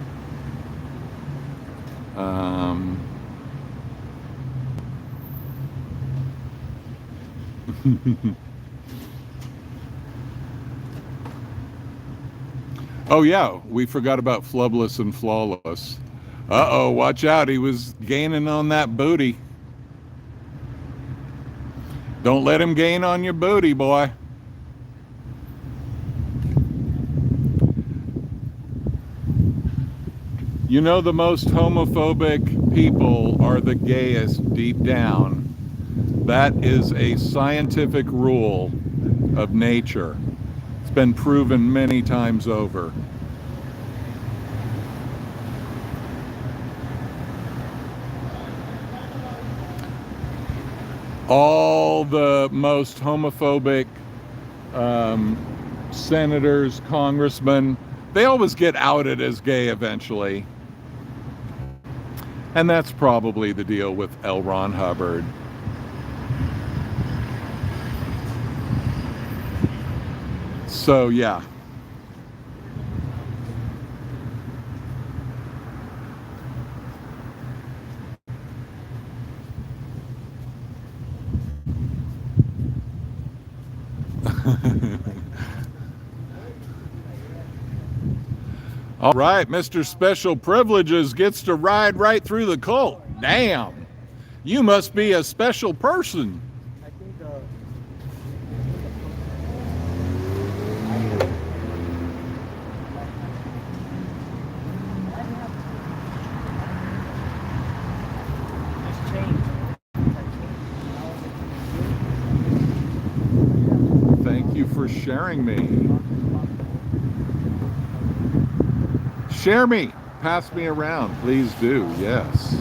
Oh yeah, we forgot about Flubless and Flawless. Uh-oh, watch out, he was gaining on that booty. Don't let him gain on your booty, boy. You know, the most homophobic people are the gayest deep down. That is a scientific rule of nature. It's been proven many times over. All the most homophobic senators, congressmen, they always get outed as gay eventually. And that's probably the deal with L. Ron Hubbard. So, yeah. All right, Mr. Special Privileges gets to ride right through the cult. Damn, you must be a special person. I think Thank you for sharing me. Share me. Pass me around. Please do. Yes.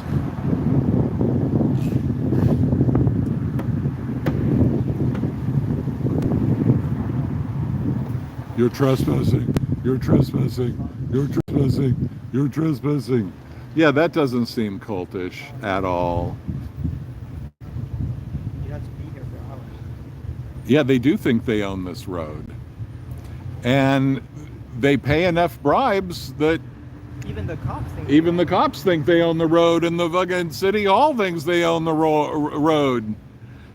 You're trespassing. You're trespassing. You're trespassing. You're trespassing. Yeah, that doesn't seem cultish at all. you have to be here for hours. Yeah, they do think they own this road. And they pay enough bribes that Even the cops think they own the road, and the fucking city hall thinks they own the road.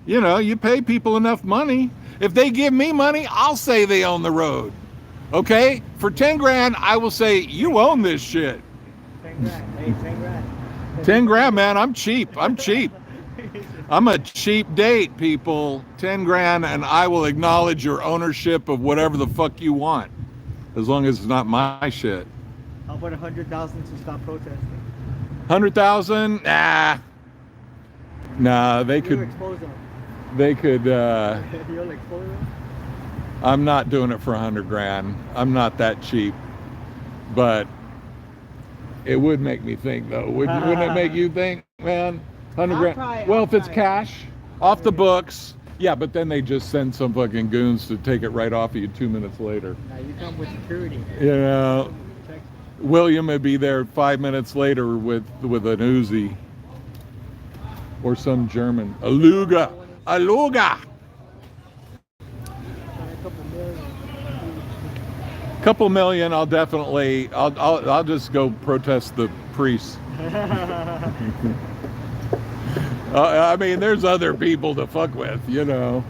You know, you pay people enough money. If they give me money, I'll say they own the road. Okay? For 10 grand, I will say, you own this shit. 10 grand. Hey, 10 grand. 10 grand, man. I'm cheap. I'm cheap. I'm a cheap date, people. 10 grand, and I will acknowledge your ownership of whatever the fuck you want. As long as it's not my shit. How about 100,000 to stop protesting? 100,000? Nah, they could. You'll expose them. They could. You'll expose them? I'm not doing it for 100 grand. I'm not that cheap. But it would make me think, though. Wouldn't it make you think, man? 100 grand. Well, if it's cash, off the books. Yeah, but then they just send some fucking goons to take it right off of you 2 minutes later. Now you come with security. You know, William would be there 5 minutes later with an Uzi or some German. Aluga, Aluga. Couple million. I'll definitely. I'll just go protest the priests. I mean, there's other people to fuck with, you know.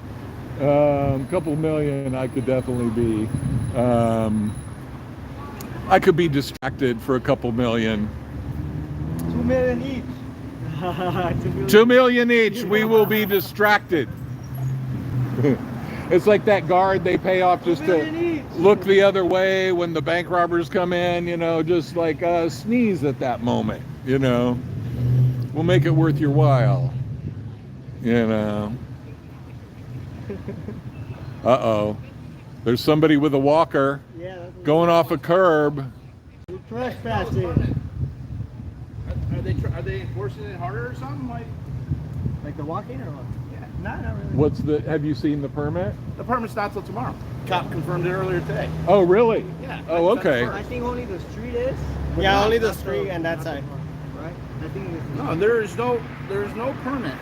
Couple million, I could definitely be. I could be distracted for a couple million. 2 million each. 2 million each. We will be distracted. It's like that guard they pay off just to look the other way when the bank robbers come in, you know, just like sneeze at that moment, you know. We'll make it worth your while, you know. Uh-oh. There's somebody with a walker going off a curb. You're trespassing. Are they enforcing it harder or something? Like the walking or what? Yeah. Not really. What's the, have you seen the permit? The permit's not till tomorrow. Cop confirmed it earlier today. Oh, really? Yeah. Oh, okay. I think only the street is. Yeah, only the street and that side. Right? I think it's No, there's no permit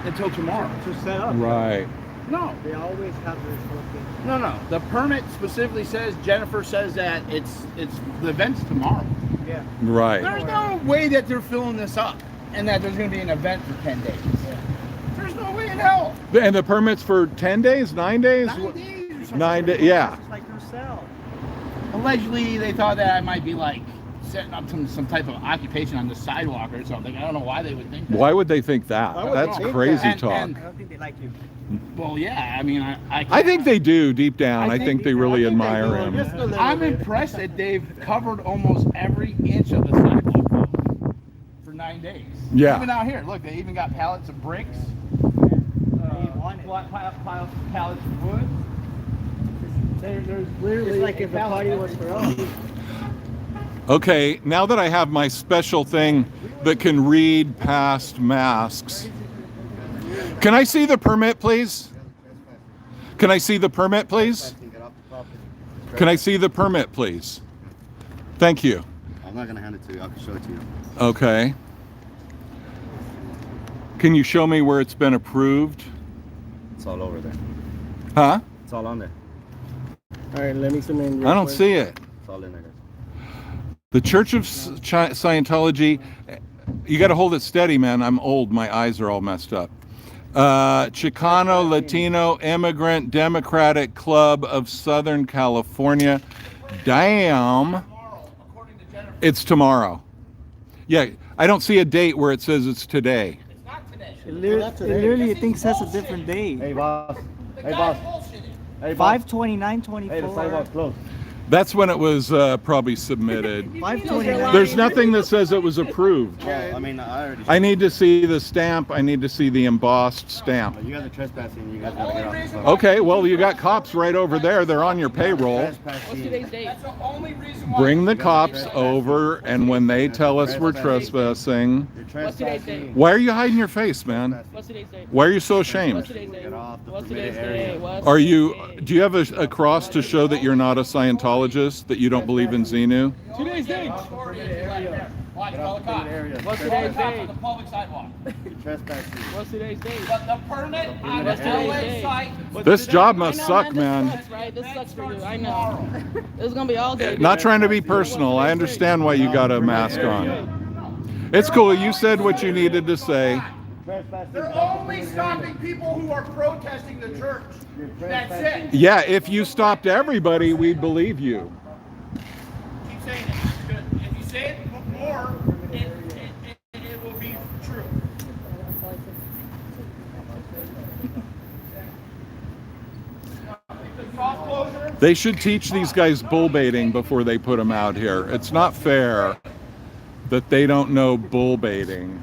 until tomorrow. to set up. Right. No. They always have this working. No. The permit specifically says, Jennifer says that it's the event's tomorrow. Yeah. Right. There's no way that they're filling this up and that there's going to be an event for 10 days. Yeah. There's no way in hell. And the permit's for 10 days, 9 days? 9 days or something. 9 days, yeah. It's like yourself. Allegedly, they thought that I might be like setting up some type of occupation on the sidewalk or something. I don't know why they would think that. Why would they think that? Why would That's they think crazy that? talk. And- I don't think they like you. Well, yeah, I mean, I think they do deep down. I think they really admire him. I'm impressed that they've covered almost every inch of the sidewalk for 9 days. Yeah. Even out here, look, they even got pallets of bricks, pallets of wood. There's literally It's like if the party was for us. Okay, now that I have my special thing that can read past masks, can I see the permit, please? Can I see the permit, please? Can I see the permit, please? Thank you. I'm not gonna hand it to you. I can show it to you. Okay. Can you show me where it's been approved? It's all over there. Huh? It's all on there. All right, let me zoom in. I don't see it. It's all in there, guys. The Church of Scientology, you got to hold it steady, man. I'm old. My eyes are all messed up. Chicano Latino Immigrant Democratic Club of Southern California. Damn. It's tomorrow. Yeah, I don't see a date where it says it's today. It literally thinks that's a different day. Hey, boss. Hey, boss. Hey, boss. 5/29/24. Hey, the sidewalk's closed. That's when it was probably submitted. 5/29. There's nothing that says it was approved. Well, I mean, I already. I need to see the stamp. I need to see the embossed stamp. You guys are trespassing. You guys gotta get off the phone. Okay, well, you got cops right over there. They're on your payroll. Trespassing. Bring the cops over, and when they tell us we're trespassing, You're trespassing. why are you hiding your face, man? What's today's date? Why are you so ashamed? What's today's date? Get off the What's permitted today's area. date? What's Are today's you? date? Do you have a cross to show that you're not a Scientologist, that you don't believe in Xenu? Today's date. Watch, call the cops. What's today's date? The public sidewalk. You're trespassing. What's today's date? The permit on the What's today's date? website. This job must I know, suck, This man. sucks, right? This sucks for you. I know. This is gonna be all day. Not trying to be personal. I understand why you got a mask on. It's cool. You said what you needed to say. They're only stopping people who are protesting the church. That's it. Yeah, if you stopped everybody, we'd believe you. Keep saying it. If you say it more, it will be true. Soft closure. They should teach these guys bull baiting before they put them out here. It's not fair that they don't know bull baiting.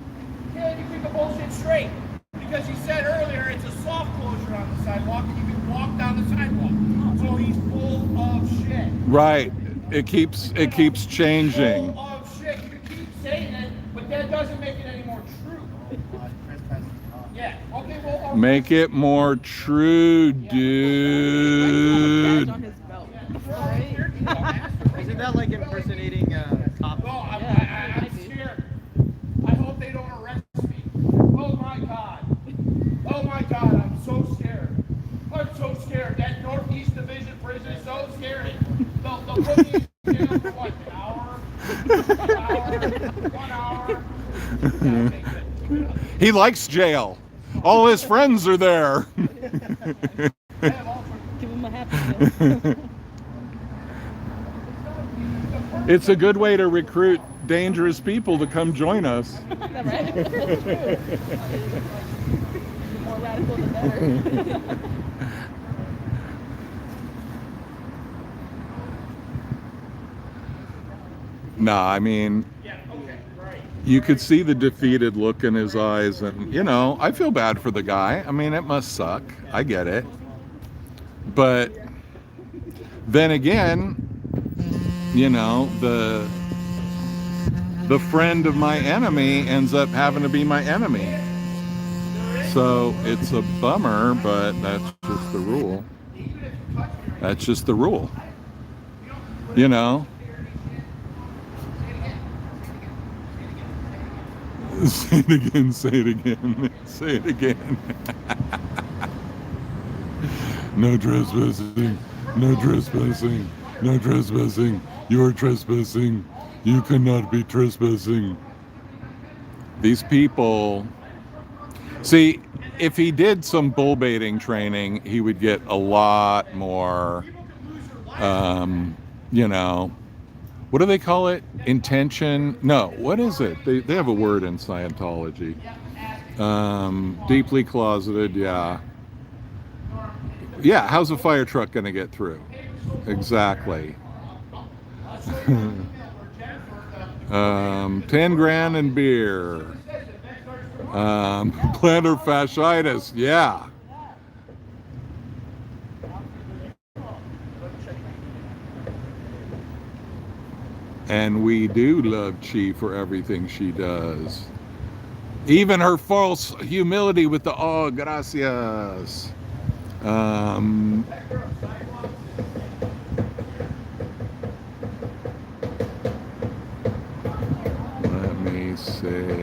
Yeah, you keep the bullshit straight. Because you said earlier it's a soft closure on the sidewalk and you can walk down the sidewalk. So he's full of shit. Right. It keeps changing. Full of shit. You keep saying it, but that doesn't make it any more true. Yeah. Okay, well, Make it more true, dude. On his belt. Isn't that like impersonating a cop? No, I'm scared. I hope they don't arrest me. Oh my God. Oh my God, I'm so scared. I'm so scared. That Northeast Division prison is so scary. They'll put me in jail for what, an hour? 1 hour? 1 hour? Yeah, okay, good. He likes jail. All his friends are there. Give him a happy meal. It's a good way to recruit dangerous people to come join us. Right? The more radical, the better. Nah, I mean, you could see the defeated look in his eyes, and you know, I feel bad for the guy. I mean, it must suck. I get it. But then again, you know, the friend of my enemy ends up having to be my enemy. So it's a bummer, but that's just the rule. That's just the rule. You know? Say it again, say it again, say it again. No trespassing, no trespassing, no trespassing. You are trespassing. You cannot be trespassing. These people, see, if he did some bull baiting training, he would get a lot more, you know, what do they call it? Intention? No, what is it? They have a word in Scientology. Deeply closeted, yeah. Yeah, how's a fire truck going to get through? Exactly. 10 grand in beer. Plantar fasciitis, yeah. And we do love Chi for everything she does. Even her false humility with the oh, gracias. Let me see.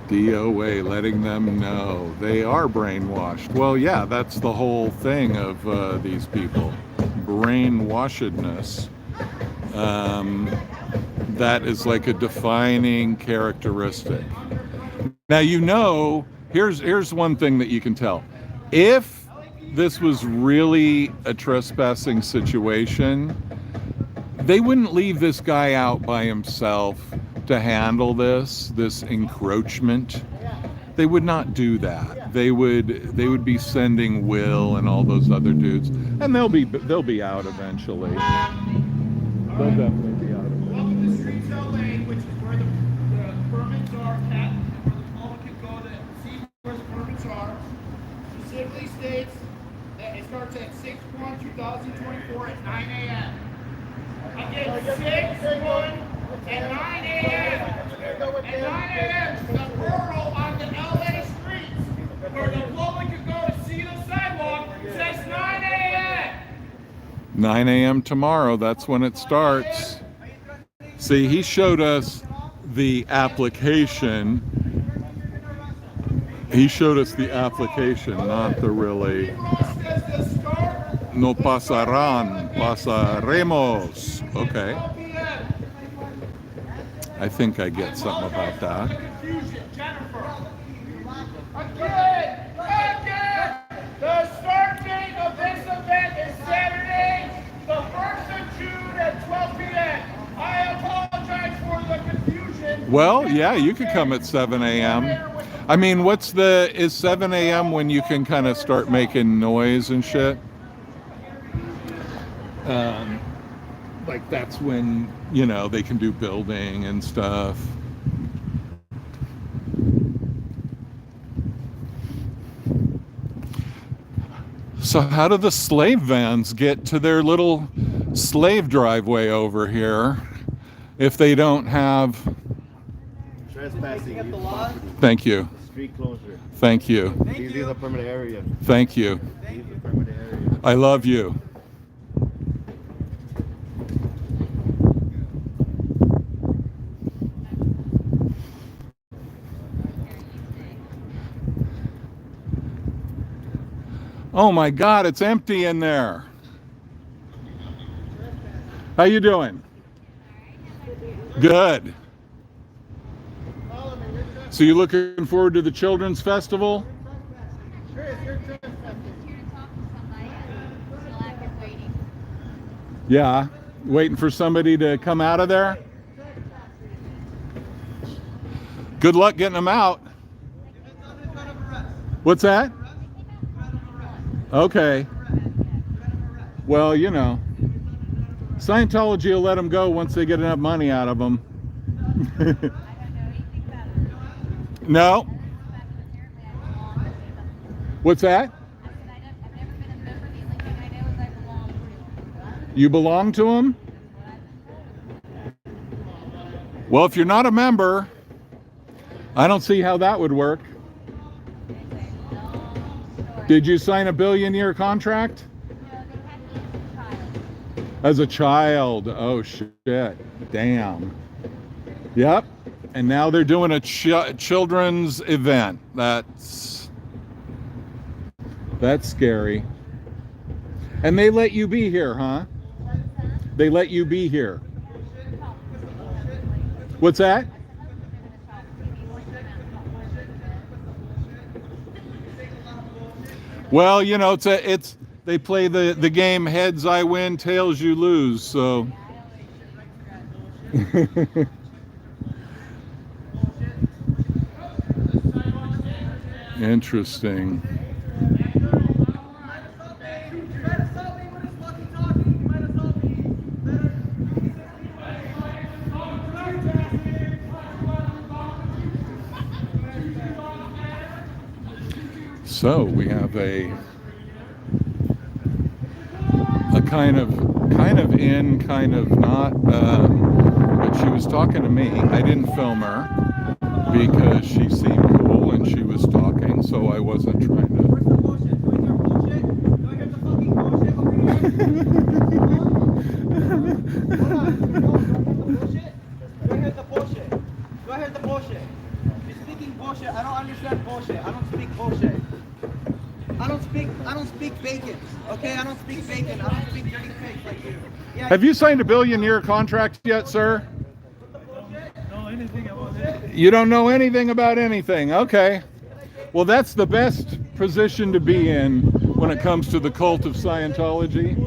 DOA letting them know they are brainwashed. Well, yeah, that's the whole thing of these people. Brainwashedness. That is like a defining characteristic. Now, you know, here's one thing that you can tell. If this was really a trespassing situation, they wouldn't leave this guy out by himself to handle this encroachment. They would not do that. They would be sending Will and all those other dudes, and they'll be out eventually. They'll definitely be out eventually. Welcome to Streets LA, which is where the permits are at, where the public can go to see where the permits are. Specifically states that it starts at 6/1/2024 at 9 a.m. Again, 6/1 at 9 a.m. At 9 a.m. The portal on the LA streets where the public can go to see the sidewalk says 9 a.m. 9 a.m. tomorrow, that's when it starts. See, he showed us the application. He showed us the application, not the really. No pasarán, pasaremos. Okay. I think I get something about that. Again, the start date of this event is Saturday, the 1st of June at 12 p.m. I apologize for the confusion. Well, yeah, you could come at 7 a.m. I mean, is 7 a.m. when you can kind of start making noise and shit? Like that's when, you know, they can do building and stuff. So how do the slave vans get to their little slave driveway over here if they don't have... Trespassing. Thank you. Street closure. Thank you. These are the permanent area. Thank you. These are the permanent area. I love you. Oh my God, it's empty in there. How you doing? Good. So you looking forward to the Children's Festival? Yeah, waiting for somebody to come out of there. Good luck getting them out. What's that? Okay. Well, you know, Scientology will let them go once they get enough money out of them. No. What's that? You belong to them? Well, if you're not a member, I don't see how that would work. Did you sign a billion-year contract? As a child. Oh, shit. Damn. Yep. And now they're doing a children's event. That's scary. And they let you be here, huh? They let you be here. What's that? Well, you know, it's they play the game heads I win, tails you lose, so interesting. So we have a kind of in, kind of not, but she was talking to me. I didn't film her because she seemed cool and she was talking, so I wasn't trying to. Go ahead the bullshit. You're speaking bullshit. I don't understand bullshit. I don't speak bullshit. I don't speak bacon. Okay, I don't speak bacon. I don't speak dirty pigs like you. Yeah, Have you signed a billion-year contract yet, sir? Know anything about it? You don't know anything about anything. Okay. Well, that's the best position to be in when it comes to the cult of Scientology.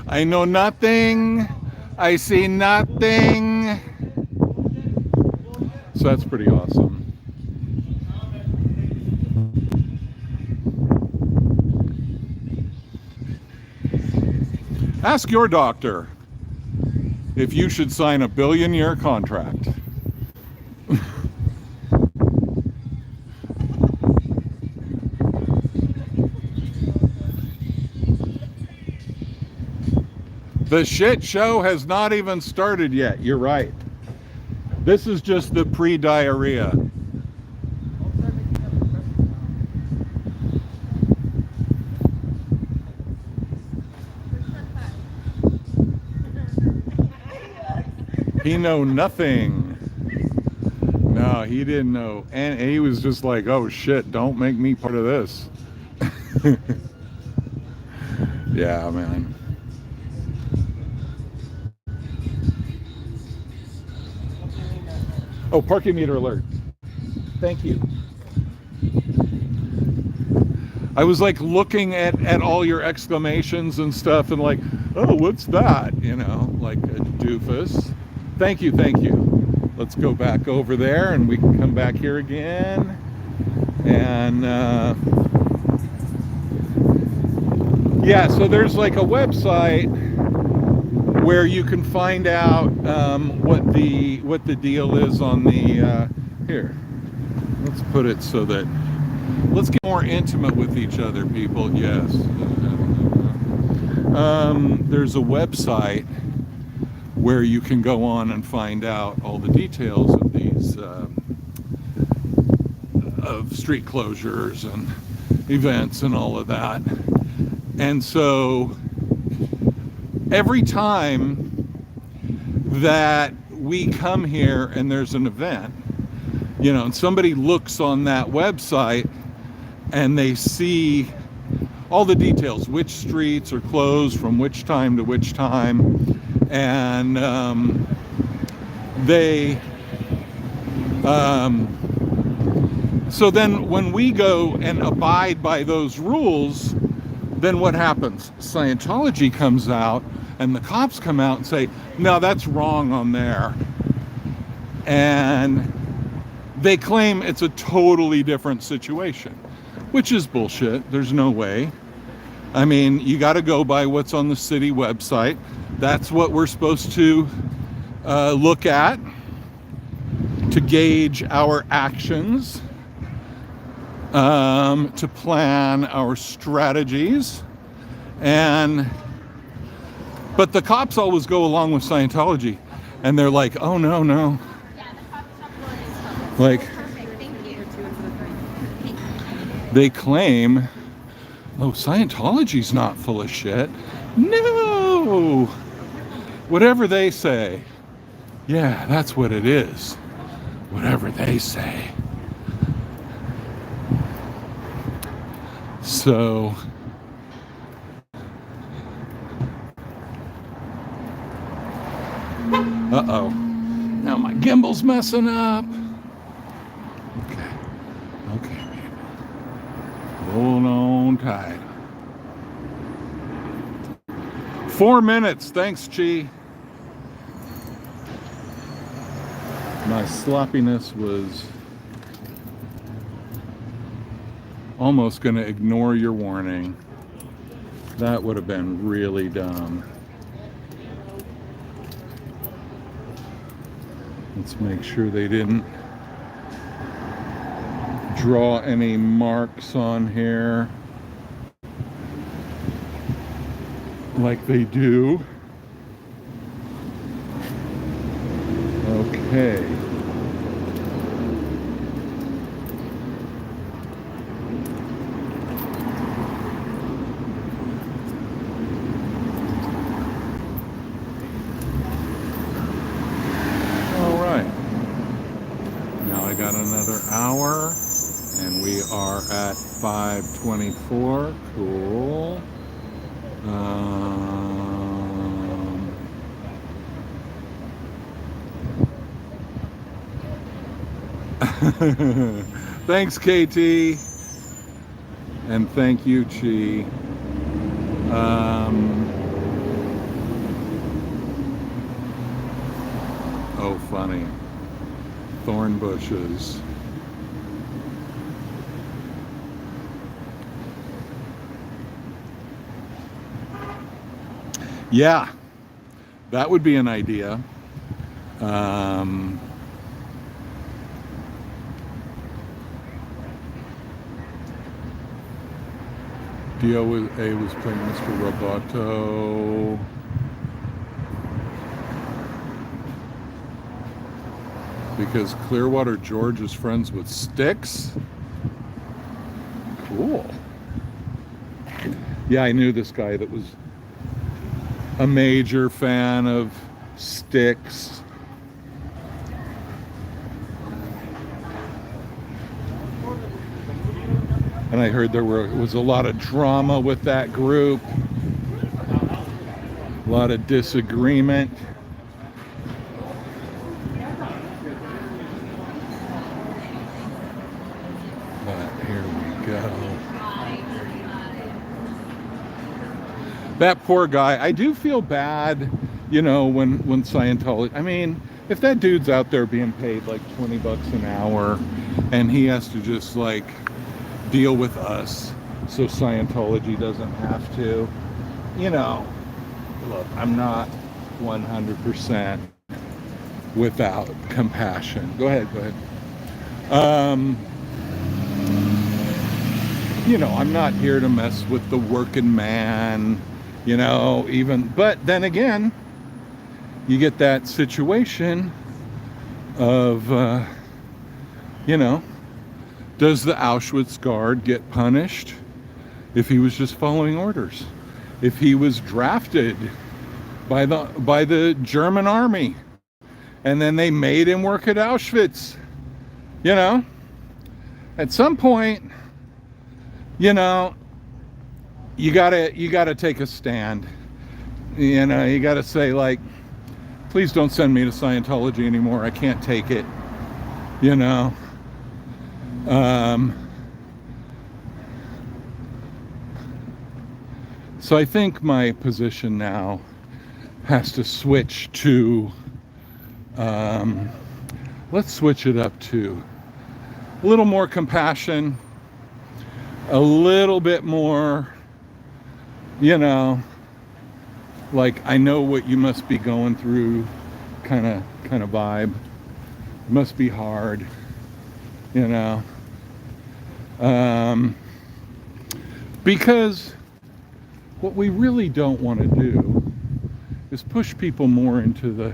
I know nothing. I see nothing. So that's pretty awesome. Ask your doctor if you should sign a billion-year contract. The shit show has not even started yet. You're right. This is just the pre-diarrhea. He know nothing. No, he didn't know. And he was just like, oh shit, don't make me part of this. Yeah, man. Oh, parking meter alert. Thank you. I was like looking at all your exclamations and stuff and like, oh, what's that? You know, like a doofus. Thank you, thank you. Let's go back over there and we can come back here again. And yeah, so there's like a website where you can find out what the deal is on the here. Let's put it so that let's get more intimate with each other, people. Yes. There's a website where you can go on and find out all the details of these of street closures and events and all of that. And so every time that we come here and there's an event, you know, and somebody looks on that website and they see all the details, which streets are closed from which time to which time, and they So then when we go and abide by those rules, then what happens? Scientology comes out and the cops come out and say, no, that's wrong on there. And they claim it's a totally different situation, which is bullshit. There's no way. I mean, you got to go by what's on the city website. That's what we're supposed to look at to gauge our actions, to plan our strategies. But the cops always go along with Scientology, and they're like, oh, no. Like, they claim, oh, Scientology's not full of shit. No! Whatever they say. Yeah, that's what it is. Whatever they say. So, uh-oh. Now my gimbal's messing up. Okay, baby. Hold on tight. 4 minutes. Thanks, Chi. My sloppiness was almost going to ignore your warning. That would have been really dumb. Let's make sure they didn't draw any marks on here like they do. Okay. All right. Now I got another hour and we are at 5:24. Cool. Thanks, KT, and thank you, Chi. Oh, funny. Thorn bushes. Yeah, that would be an idea. DOA was playing Mr. Roboto. Because Clearwater George is friends with Styx? Cool. Yeah, I knew this guy that was a major fan of Styx. And I heard there was a lot of drama with that group, a lot of disagreement. But here we go. That poor guy, I do feel bad, you know, when Scientology, I mean, if that dude's out there being paid like 20 bucks an hour and he has to just like deal with us so Scientology doesn't have to, you know, look, I'm not 100% without compassion. Go ahead. You know, I'm not here to mess with the working man, you know, but then again, you get that situation of, you know, does the Auschwitz guard get punished if he was just following orders? If he was drafted by the German army and then they made him work at Auschwitz? You know, at some point, you know, you gotta take a stand. You know, you gotta say like, please don't send me to Scientology anymore. I can't take it. you know. So I think my position now has to switch to, let's switch it up to a little more compassion, a little bit more, you know, like, I know what you must be going through kind of vibe. It must be hard, you know. Because what we really don't want to do is push people more into the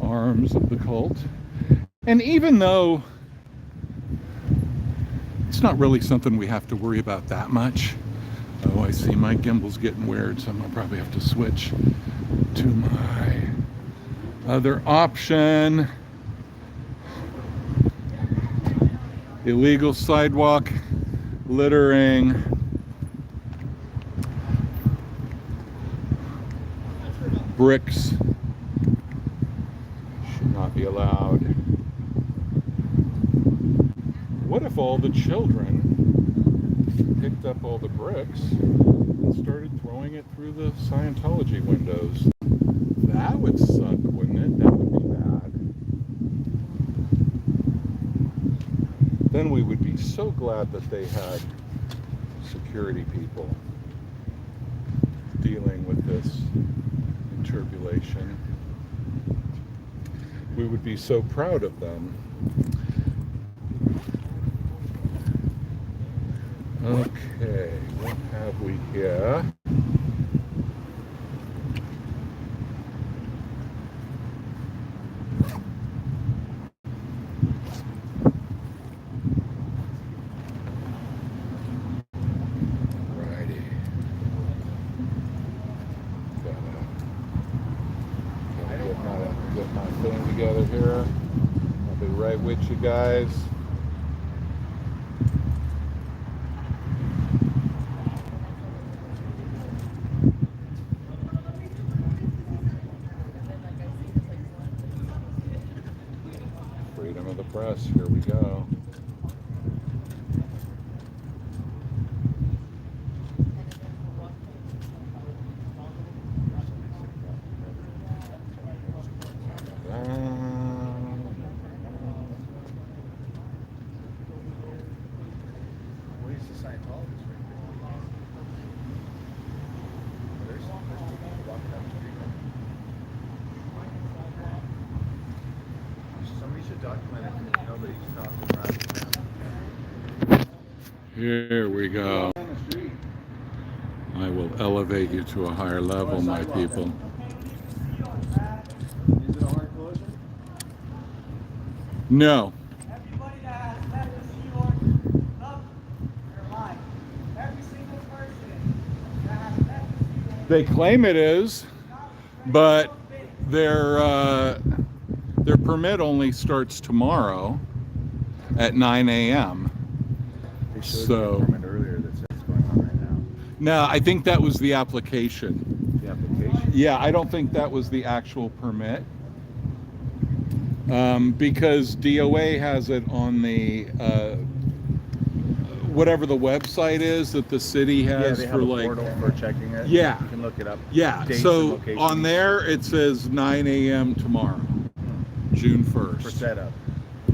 arms of the cult. And even though it's not really something we have to worry about that much. Oh, I see my gimbal's getting weird, so I'm gonna probably have to switch to my other option. Illegal sidewalk littering. Bricks should not be allowed. What if all the children picked up all the bricks and started throwing it through the Scientology windows? That would suck, wouldn't it? That would be bad. Then we would be so glad that they had security people dealing with this turbulation. We would be so proud of them. Okay, what have we here? Righty. Get my thing together here. I'll be right with you guys. Freedom of the press, here we go. Where's the Scientologist right there? There's two people walking down the street. Somebody should document it. Nobody's talking around. Here we go. I will elevate you to a higher level, my people. Is it a hard closure? No. Everybody that has left the Sea Lord love their life. Every single person that has left the Sea Lord. They claim it is, but their permit only starts tomorrow at 9 a.m. They showed So- me a permit earlier that says it's going on right now. No, I think that was the application. The application? Yeah, I don't think that was the actual permit. Because DOA has it on the whatever the website is that the city has they for have a like. portal for checking it. Yeah. You can look it up. Yeah, Dates and so locations. on there it says 9 a.m. tomorrow, June 1st. For setup.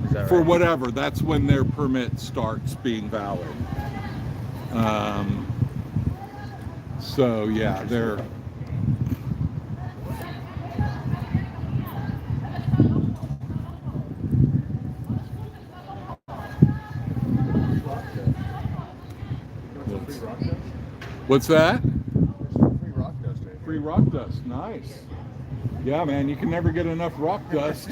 Is that For right? whatever, that's when their permit starts being valid. So yeah, they're. What's that? Free rock dust right here. Free rock dust, nice. Yeah, man, you can never get enough rock dust.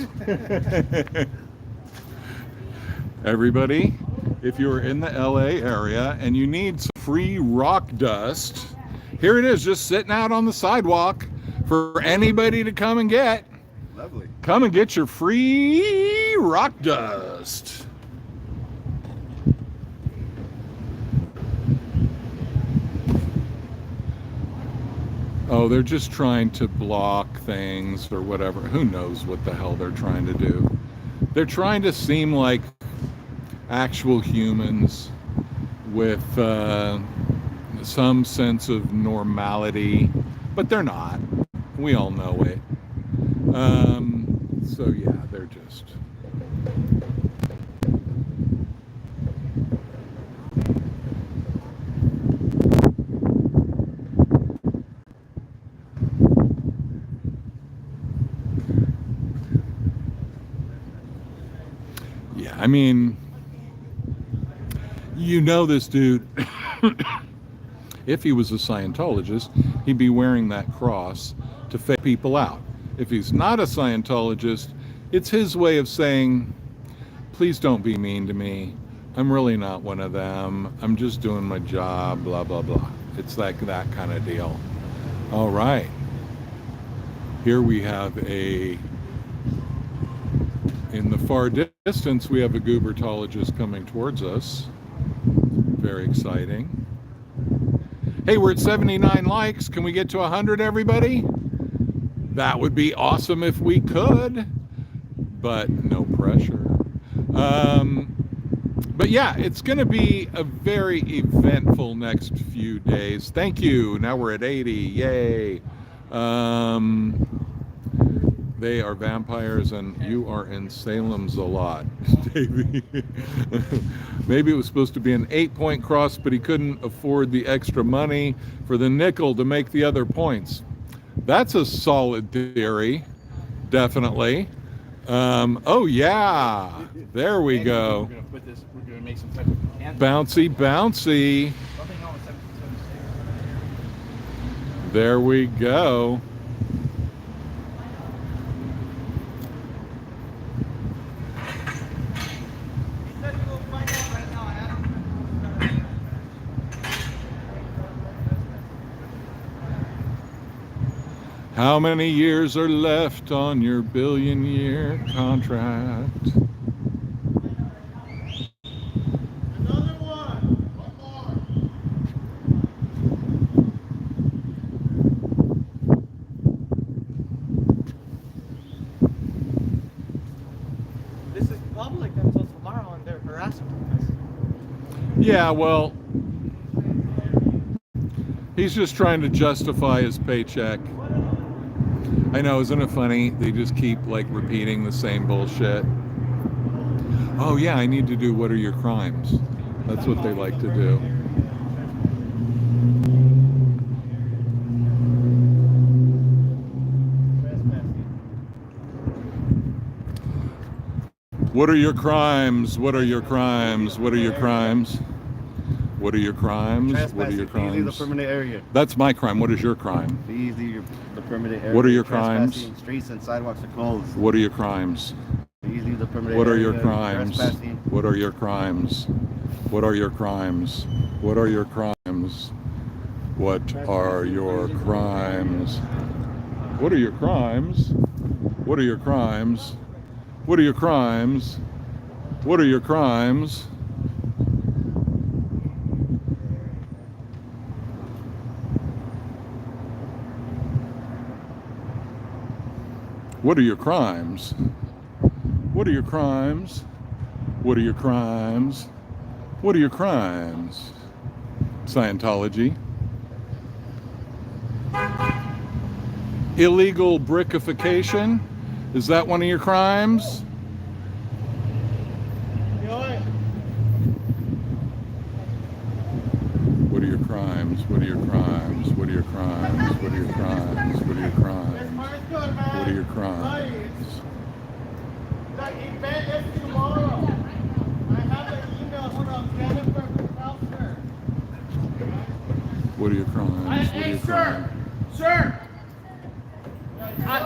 Everybody, if you're in the LA area and you need some free rock dust, here it is, just sitting out on the sidewalk for anybody to come and get. Lovely. Come and get your free rock dust. Oh, they're just trying to block things or whatever. Who knows what the hell they're trying to do. They're trying to seem like actual humans with some sense of normality, but they're not. We all know it. So yeah, they're just... Yeah, I mean, you know this dude, if he was a Scientologist, he'd be wearing that cross to fake people out. If he's not a Scientologist, it's his way of saying, please don't be mean to me. I'm really not one of them. I'm just doing my job, blah, blah, blah. It's like that kind of deal. All right. Here we have in the far distance, we have a goobertologist coming towards us. Very exciting. Hey, we're at 79 likes. Can we get to 100, everybody? That would be awesome if we could, but no pressure. But yeah, it's going to be a very eventful next few days. Thank you. Now we're at 80. Yay. They are vampires and you are in Salem's a lot, Davey. Maybe it was supposed to be an 8-point cross, but he couldn't afford the extra money for the nickel to make the other points. That's a solid theory, definitely. Oh yeah, there we go. We're gonna put this. We're gonna make some type of Bouncy, bouncy. There we go. How many years are left on your billion-year contract? Another one. One more. This is public until tomorrow, and they're harassing us. Yeah, well, he's just trying to justify his paycheck. I know, isn't it funny? They just keep like repeating the same bullshit. Oh yeah, I need to do what are your crimes? That's what they like to do. What are your crimes? What are your crimes? What are your crimes? What are your crimes? What are your crimes? Leave the permanent area. That's my crime. What is your crime? Please leave the permanent area. What are your crimes? Trespassing, streets and sidewalks are closed. What are your crimes? Please leave the permanent What are area. your crimes? Trespassing. What are your crimes? What are your crimes? What are your crimes? What are your crimes? What are your crimes? What are your crimes? What are your crimes? What are your crimes? What are your crimes? What are your crimes? What are your crimes? What are your crimes? Scientology. Illegal brickification. Is that one of your crimes? What are your crimes? What are your crimes? What are your crimes? What are your crimes? What are your crimes? What are your crimes? The event is tomorrow. I have an email from Jennifer Pelster. What are your crimes? What are Hey, your sir, crimes? sir.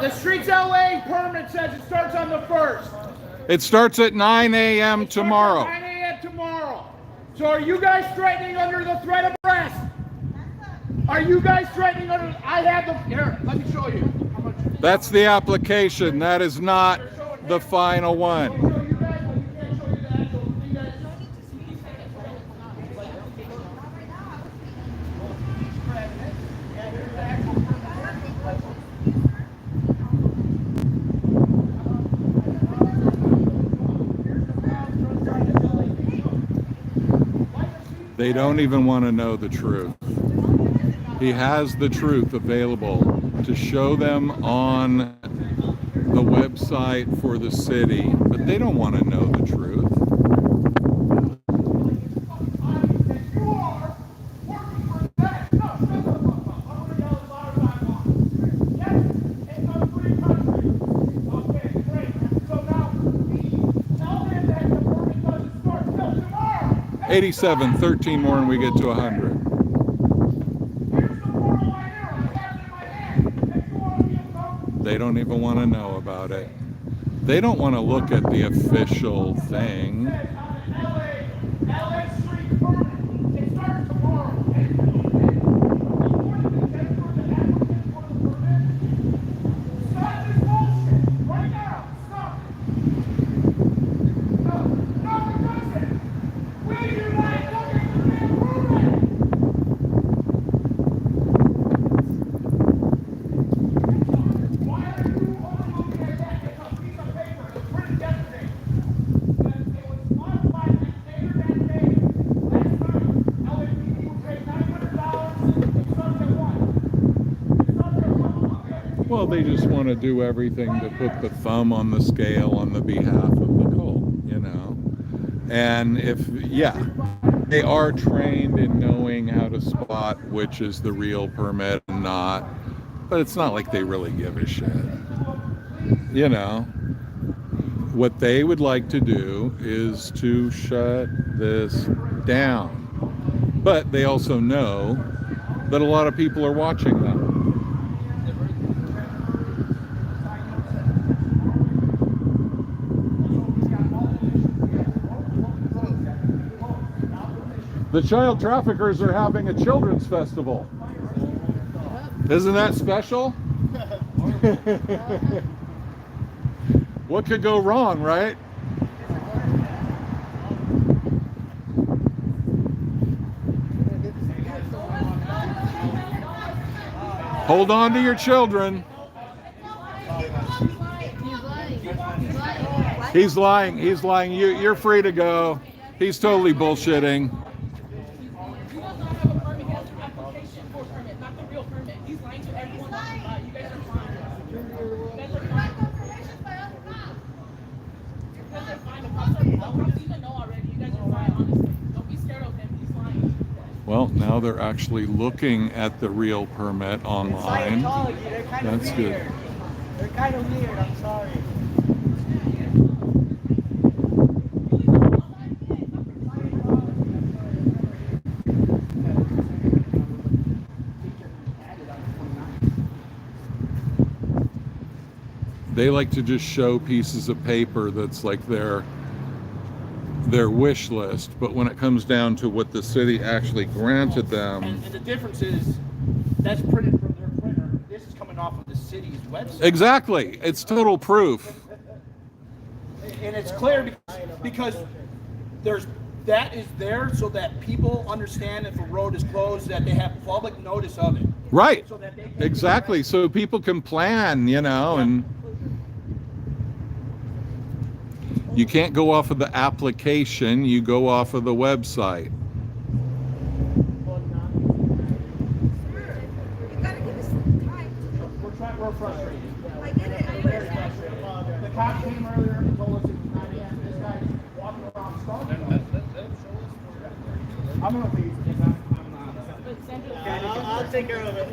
The Streets LA permit says it starts on the 1st. It starts at 9 a.m. tomorrow. 9 a.m. tomorrow. So are you guys threatening under the threat of arrest? Are you guys threatening under? I have the. Here, let me show you. How much? That's the application. That is not the final one. Show you guys, but you can't show you the actual. You guys. They don't even want to know the truth. He has the truth available to show them on the website for the city, but they don't want to know the truth. You are working for that. No, shut the fuck up. I'm gonna yell as loud as I want. Yes, it's a free country. Okay, great. So now, tell them that the permit doesn't start till tomorrow. 87, 13 more and we get to 100. Here's the moral right here. I have it in my hand. If you want to be a They don't even want to know about it. They don't want to look at the official thing. LA street permit. It starts tomorrow. Stop this bullshit right now. Stop it. No, it doesn't. We do not look at the damn permit. Why are you only looking at that? It's a piece of paper. It was printed yesterday. It was modified and dated that day. Last night, LAPD would pay $900. It starts at what? It starts at what? Okay. Well, they just want to do everything to put the thumb on the scale on the behalf of the cult, you know. And they are trained in knowing how to spot which is the real permit and not, but it's not like they really give a shit. You know, what they would like to do is to shut this down. But they also know that a lot of people are watching them. The child traffickers are having a children's festival. Isn't that special? What could go wrong, right? Hold on to your children. He's lying. He's lying. You're free to go. He's totally bullshitting. Well, now they're actually looking at the real permit online. Scientology, they're kind of That's weird. good. They're kind of weird, I'm sorry. They like to just show pieces of paper that's like their wish list, but when it comes down to what the city actually granted them, And the difference is, that's printed from their printer. This is coming off of the city's website. exactly, it's total proof. And it's clear because that is there so that people understand if a road is closed, that they have public notice of it. Right, So that they can exactly, so people can plan, you know, and you can't go off of the application, you go off of the website. We're frustrated. I get it. Very frustrated. The cop came earlier and told us it was 9 a.m. This guy's walking around stalking. I'm gonna leave because I'm not. I'll take care of it.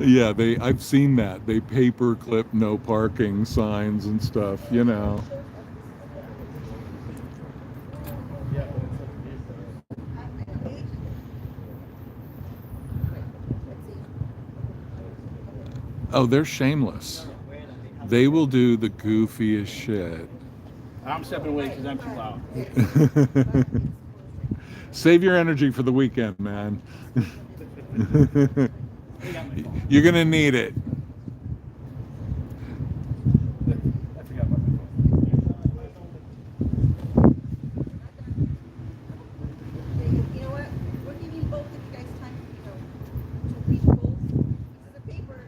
Yeah, I've seen that. They paper clip no parking signs and stuff, you know. Oh, they're shameless. They will do the goofiest shit. I'm stepping away because I'm too loud. Save your energy for the weekend, man. You're gonna need it. I forgot about my phone. You know what? We're giving you both of you guys time, to read both pieces of paper.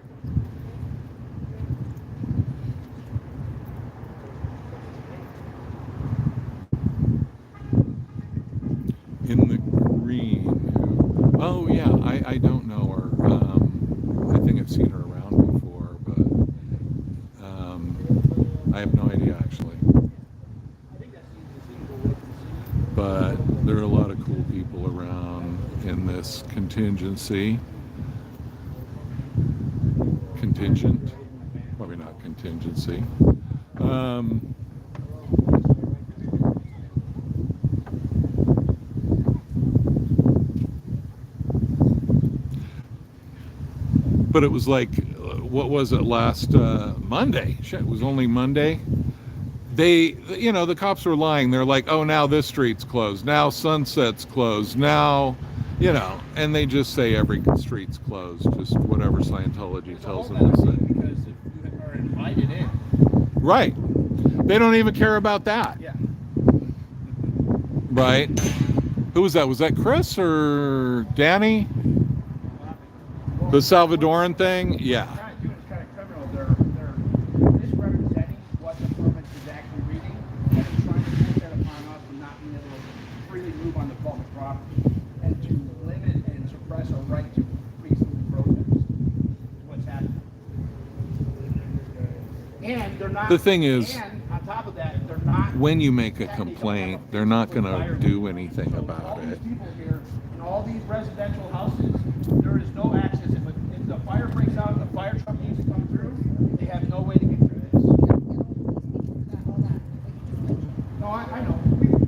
Oh yeah, I don't know her. I think I've seen her around before, but I have no idea actually. But there are a lot of cool people around in this contingency. Contingent? Probably not contingency. But it was like, what was it, last Monday? Shit, it was only Monday. The cops were lying. They're like, oh, now this street's closed. Now Sunset's closed. Now, and they just say every street's closed. Just whatever Scientology tells them to say. Because if you are invited in. Right. They don't even care about that. Yeah. Right. Who was that? Was that Chris or Danny? The Salvadoran thing? Yeah. It's kind of criminal. They're misrepresenting what the permit is actually reading, and they're trying to put that upon us from not being able to freely move on the public property, and to limit and suppress our right to peacefully protest. What's happening? And they're not. The thing is, and on top of that, they're not. when you make a complaint, they're not going to do anything So about all it. these people here in all these residential houses, there is no access. If the fire breaks out and the fire truck needs to come through, they have no way to get through this. No, I know.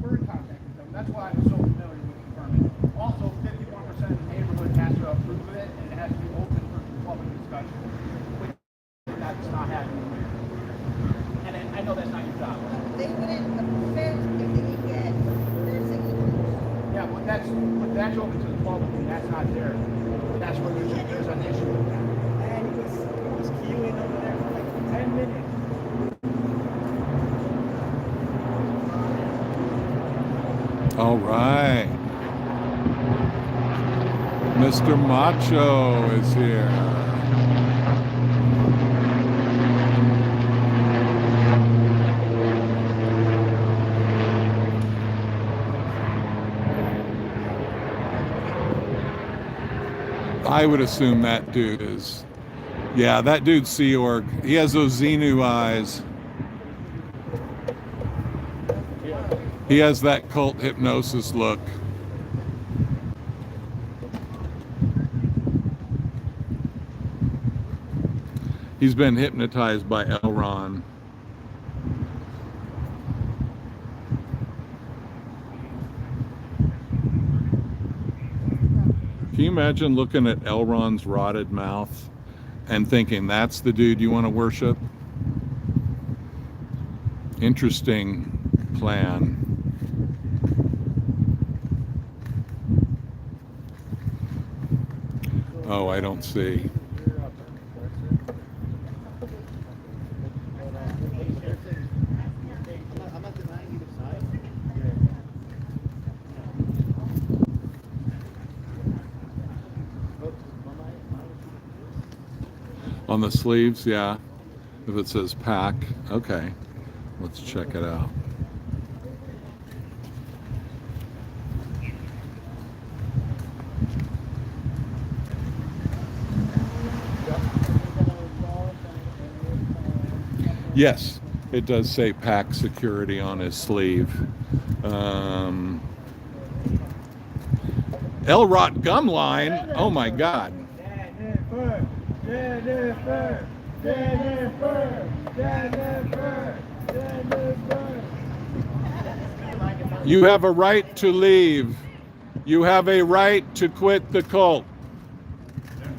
We're in contact with them. That's why I'm so familiar with the permit. Also, 51% of the neighborhood has to approve of it, and it has to be open for public discussion. Which that's not happening here. And I know that's not your job. They wouldn't offend if they didn't get their signatures. Yeah, but that's open to the public, and that's not there. That's where there's an issue with that. And he was queuing over there for like 10 minutes. All right. Mr. Macho is here. I would assume that dude is, yeah, that dude's Sea Org. He has those Xenu eyes. He has that cult hypnosis look. He's been hypnotized by Elron. Can you imagine looking at Elron's rotted mouth and thinking that's the dude you want to worship? Interesting plan. Oh, I don't see. On the sleeves, yeah. If it says pack, okay. Let's check it out. Yes, it does say pack security on his sleeve. Elrot gum line. Oh my God. Jennifer, Jennifer, Jennifer, Jennifer. You have a right to leave. You have a right to quit the cult.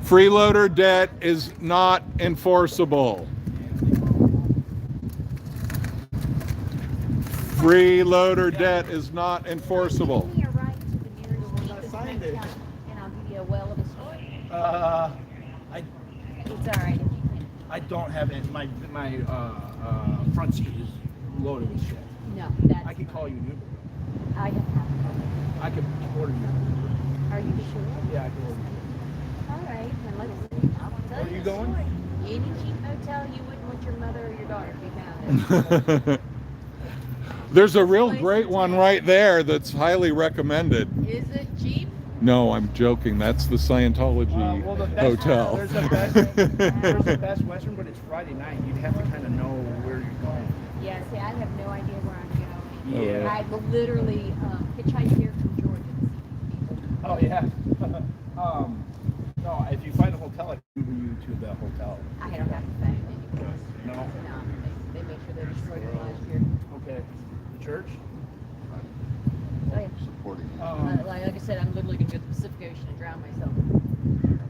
Freeloader debt is not enforceable. Freeloader debt is not enforceable. Give me a right to the nearest cheapest bank account, and I'll give you a well of a story. It's all right if you can. I don't have it. My front seat is loaded with shit. No, that's. I can call you an Uber. I have not. I can order you. Are you sure? Yeah, I can order you. All right, then let's see. I'll tell Where you you a going? story. Any cheap hotel you wouldn't want your mother or your daughter to be found in. There's a real great one right there that's highly recommended. Is it cheap? No, I'm joking. That's the Scientology Well, the best, hotel. there's the best Western, but it's Friday night. You'd have to kind of know where you're going. Yeah, see, I have no idea where I'm going. Yeah. I will literally hitchhike here from Georgia to see these people. Oh yeah. No, if you find a hotel, I can move you to the hotel. I don't have to find anything. No. No, they make sure they destroyed it last year. Okay. The church. Oh, yeah. Supporting. Like I said, I'm literally gonna go to the Pacific Ocean and drown myself.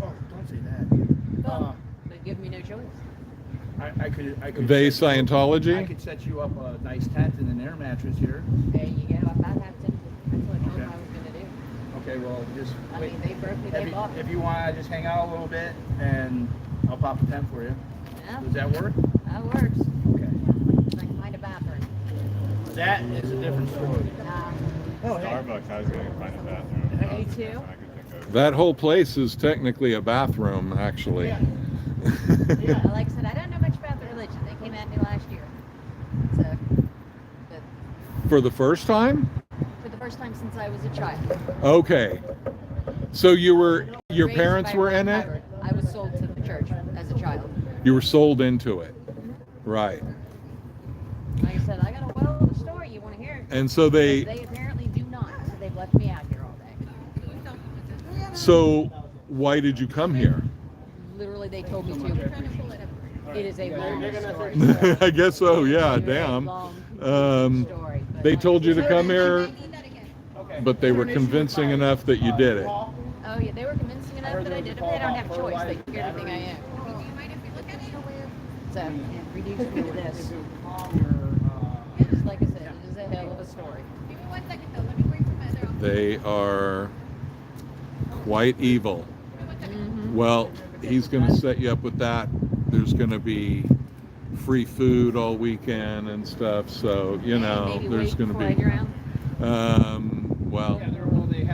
Oh, don't say that. They give me no choice. I could. They set you- I Scientology? could set you up a nice tent and an air mattress here. There you go. I'm about to have to. That's what I told them Okay. I was gonna do. Okay, well, just I wait. mean, they broke me. They bought me. If you want to just hang out a little bit, and I'll pop a tent for you. Yeah, Does that work? that works. Okay. I can find a bathroom. That is a different story. Oh, hey. Starbucks, I was going to find a bathroom. You too? I could think of. That whole place is technically a bathroom, actually. Yeah, like I said, I don't know much about the religion. They came at me last year. So, but For the first time? for the first time since I was a child. Okay. So your Raised parents by were Ron in it? Hubbard. I was sold to the church as a child. You were sold into it. Right. Like I said, I got a well of a story. You want to hear it? And so They apparently do not. So they've left me out here all day. so why did you come here? Literally, they told me to. It is a long story. I guess so, yeah, It is a damn. long story, but They like told I you to said- come here, but they were convincing enough that you did it. Oh yeah, they were convincing enough that I did it, but they don't have a choice. They took everything I am. So, reduce me to this. Just like I said, it is a hell of a story. Give me 1 second though. Let me bring some other. They are quite evil. Well, he's going to set you up with that. There's going to be free food all weekend and stuff, so, you know, Maybe there's wait going to before I be, drown. well,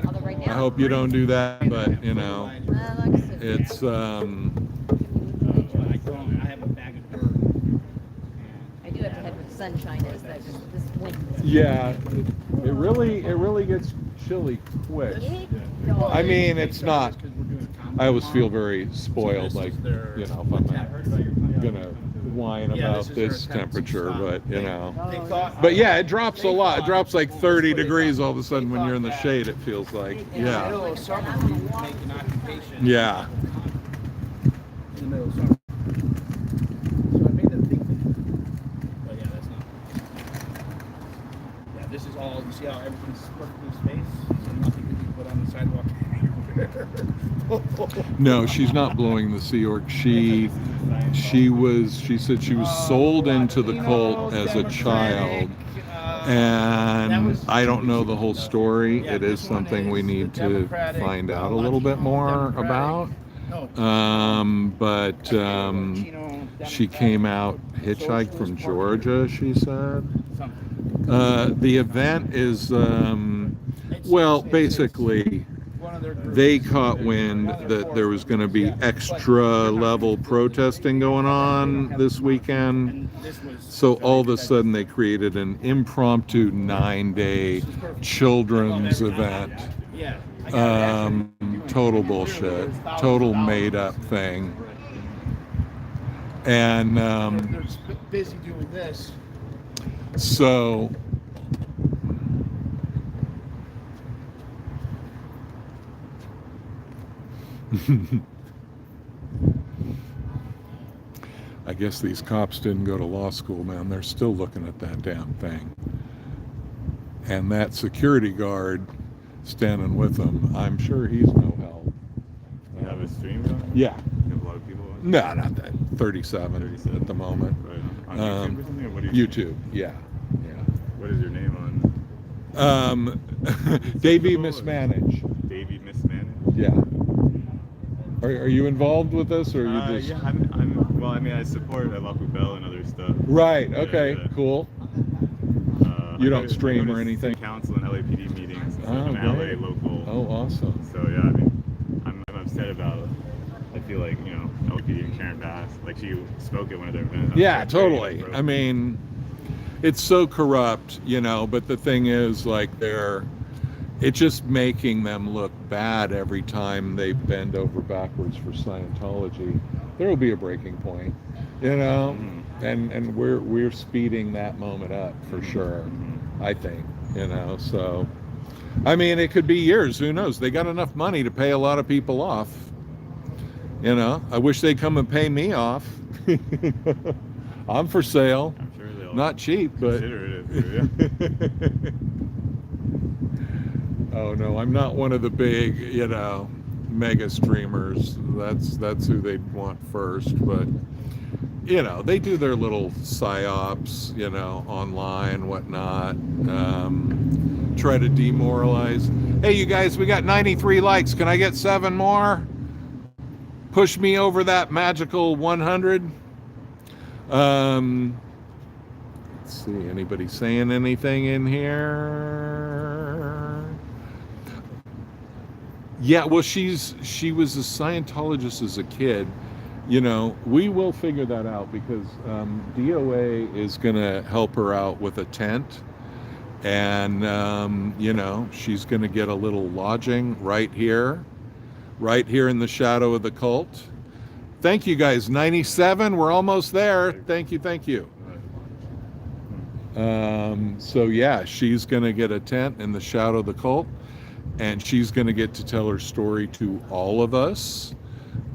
Although right I now, hope you don't do that, but, you know, like I said, it's, I have a bag of dirt. I do have to head where the sunshine is. That this wind. yeah, it really gets chilly quick. I mean, it's not, I always feel very spoiled, like, you know, if I'm not gonna whine about this temperature, but, you know. But yeah, it drops a lot. It drops like 30 degrees all of a sudden when you're in the shade, it feels like. Yeah. Middle of summer, you make an occupation. Yeah. In the middle of summer. So I made that thing. But yeah, that's not. Yeah, this is all. You see how everything's perfectly spaced, so nothing can be put on the sidewalk. No, she's not blowing the Sea Org. She said she was sold into the cult as a child. And I don't know the whole story. It is something we need to find out a little bit more about. But she came out hitchhiked from Georgia, she said. The event is, well, basically, they caught wind that there was going to be extra level protesting going on this weekend. So all of a sudden they created an impromptu 9-day children's event. Total bullshit, total made up thing. And They're busy doing this. so I guess these cops didn't go to law school, man. They're still looking at that damn thing. And that security guard standing with them, I'm sure he's no help. You have a stream going? Yeah. You have a lot of people on? No, not that. 37 at the moment. Right. On YouTube or something? Or what do you YouTube, yeah. What is your name on? Davey Mismanage. Davey Mismanaged? Yeah. Are you involved with this, or are you just? Yeah, well, I mean, I support Laku Bell and other stuff. Right. Yeah, Okay. yeah. Cool. I You go don't to- stream I go or to anything? City Council and LAPD meetings. And stuff. Oh, I'm an great. LA local. Oh, awesome. So yeah, I mean, I'm upset about. I feel like LAPD and Karen Bass, like she spoke at one of their events. Yeah, Like, very totally. appropriate. I mean, it's so corrupt, but the thing is, like, they're, it's just making them look bad every time they bend over backwards for Scientology. There will be a breaking point, you know, and we're speeding that moment up for sure. I think, you know. So, I mean, it could be years. Who knows? They got enough money to pay a lot of people off. You know, I wish they'd come and pay me off. I'm for sale. I'm sure they'll Not cheap, but. consider it. Yeah. Oh no, I'm not one of the big, you know, mega streamers. That's who they'd want first. But you know, they do their little psyops, you know, online, whatnot. Try to demoralize. Hey, you guys, we got 93 likes. Can I get 7 more? Push me over that magical 100. Let's see, anybody saying anything in here? Yeah, well, she was a Scientologist as a kid. You know, we will figure that out because DOA is going to help her out with a tent. And, you know, she's going to get a little lodging right here in the shadow of the cult. Thank you, guys. 97, we're almost there. Thank you. So, yeah, she's going to get a tent in the shadow of the cult. And she's going to get to tell her story to all of us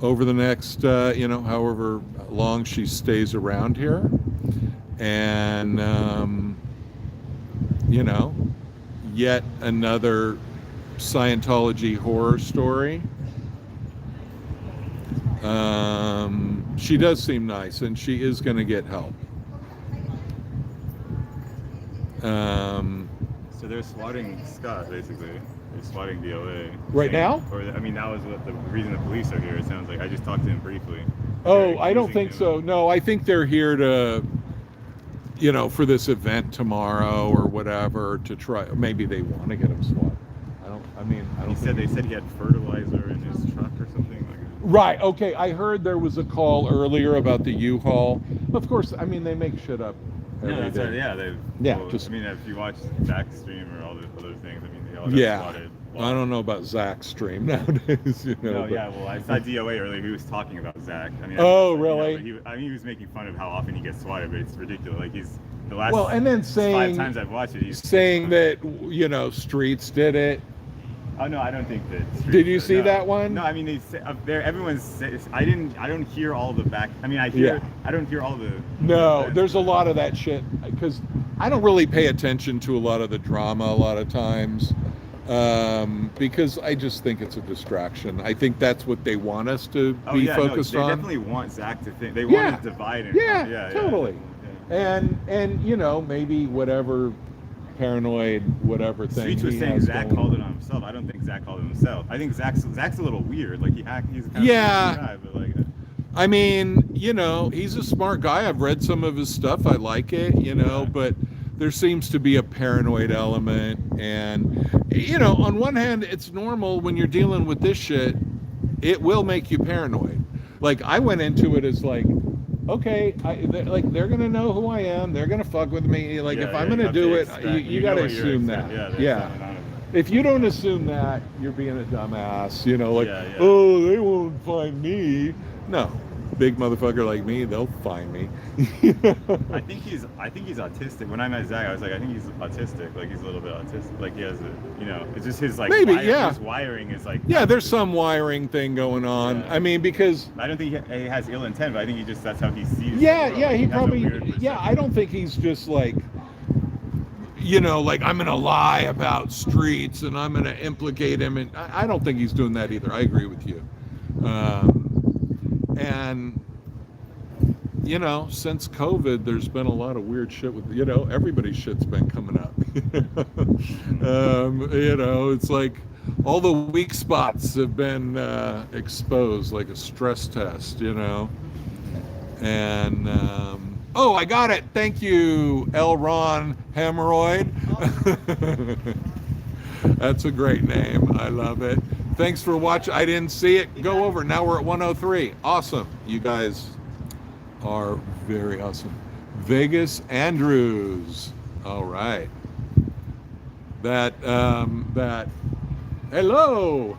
over the next, you know, however long she stays around here. And, you know, yet another Scientology horror story. She does seem nice, and she is going to get help. So they're swatting Scott, basically. They're swatting DOA. Right now? Or, I mean, that was what the reason the police are here, it sounds like. I just talked to him briefly. Oh, I don't think so. No, I think they're here to, you know, for this event tomorrow or whatever, to try. Maybe they want to get him swatted. They said he had fertilizer in his truck or something like that. Right. Okay. I heard there was a call earlier about the U-Haul. Of course, I mean, they make shit up every No, that's day. right. Yeah, I mean, if you watch Zach's stream or all the other things, I mean, they all got swatted. I don't know about Zach's stream nowadays, you know. No, yeah, well, I saw DOA earlier. He was talking about Zach. I mean, really? You know, he was making fun of how often he gets swatted, but it's ridiculous. Like the last and then saying 5 times I've watched it, he's saying that, you know, Streets did it. Oh no, I don't think that. Did you see that one? No, I mean, everyone's. I don't hear all the back. I mean, I don't hear all the. No, there's a lot of that shit because I don't really pay attention to a lot of the drama a lot of times. Because I just think it's a distraction. I think that's what they want us to be focused on. They definitely want Zach to think. They want to divide him. Yeah, totally. Yeah. And you know, maybe whatever paranoid whatever thing. Streets was saying Zach called it on himself. I don't think Zach called it himself. I think Zach's a little weird. Like he's kind of a guy, but like. I mean, you know, he's a smart guy. I've read some of his stuff. I like it, you know, but there seems to be a paranoid element. And, you know, on one hand, it's normal when you're dealing with this shit, it will make you paranoid. Like, I went into it as like, okay, they're going to know who I am. They're going to fuck with me. Like, if I'm going to do it, you got to assume that. Yeah. If you don't assume that, you're being a dumbass. You know, like, oh, they won't find me. No, big motherfucker like me, they'll find me. I think he's autistic. When I met Zach, I was like, I think he's autistic. Like he's a little bit autistic. Like he has a, you know, it's just his like his wiring is like. Yeah, there's some wiring thing going on. Yeah. I mean, because I don't think he has ill intent, but I think that's how he sees. He probably. Yeah, I don't think he's just like. You know, like I'm gonna lie about Streets and I'm gonna implicate him, and I don't think he's doing that either. I agree with you. And you know, since COVID, there's been a lot of weird shit with, you know, everybody's shit's been coming up. You know, it's like all the weak spots have been exposed, like a stress test, you know. And oh, I got it. Thank you, L. Ron Hemorrhoid. That's a great name. I love it. Thanks for watching. I didn't see it go over. Now we're at 103. Awesome. You guys are very awesome. Vegas Andrews. All right. that hello,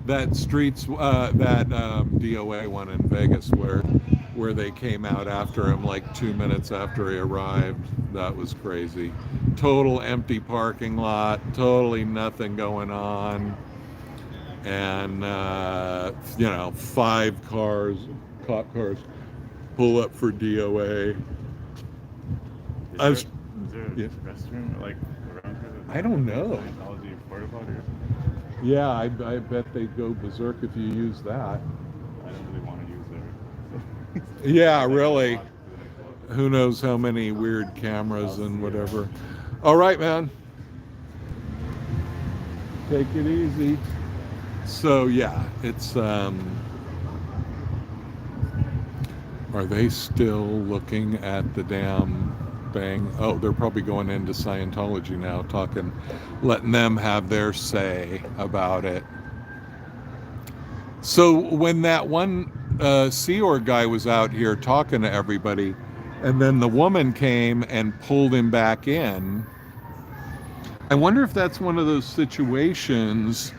that streets that DOA one in Vegas where they came out after him like 2 minutes after he arrived. That was crazy. Total empty parking lot, totally nothing going on, and 5 cars, cop cars, pull up for DOA. Is there a Yeah. restroom like around here? I don't know. Scientology porta potty or something? Yeah, I bet they'd go berserk if you use that. I don't really want to use there. Yeah, really. Who knows how many weird cameras and whatever. All right, man. Take it easy. So yeah, it's are they still looking at the damn thing? Oh, they're probably going into Scientology now, letting them have their say about it. So when that one Sea Org guy was out here talking to everybody, and then the woman came and pulled him back in, I wonder if that's one of those situations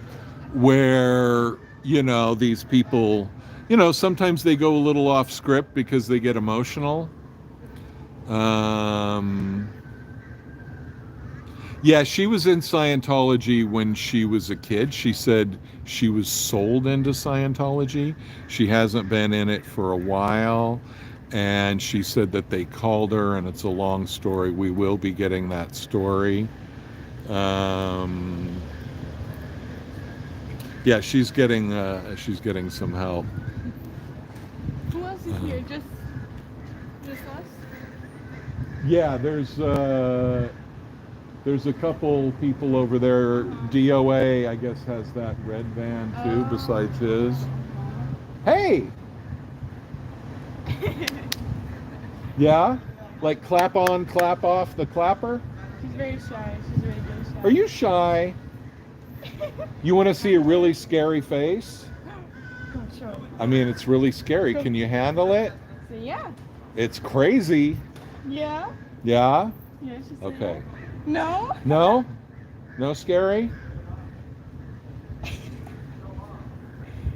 where, these people, sometimes they go a little off script because they get emotional. Yeah, she was in Scientology when she was a kid. She said she was sold into Scientology. She hasn't been in it for a while. And she said that they called her, and it's a long story. We will be getting that story. Yeah, she's getting some help. Who else is here? Just us? Yeah, there's a couple people over there. DOA, I guess, has that red van too, besides his. Hey! Yeah? Like clap on, clap off the clapper? She's very shy. She's very shy. Are you shy? You want to see a really scary face? Oh, sure. I mean, it's really scary. Can you handle it? So, yeah. It's crazy. Yeah? Yeah? Yeah, she said Okay. no. No? No scary?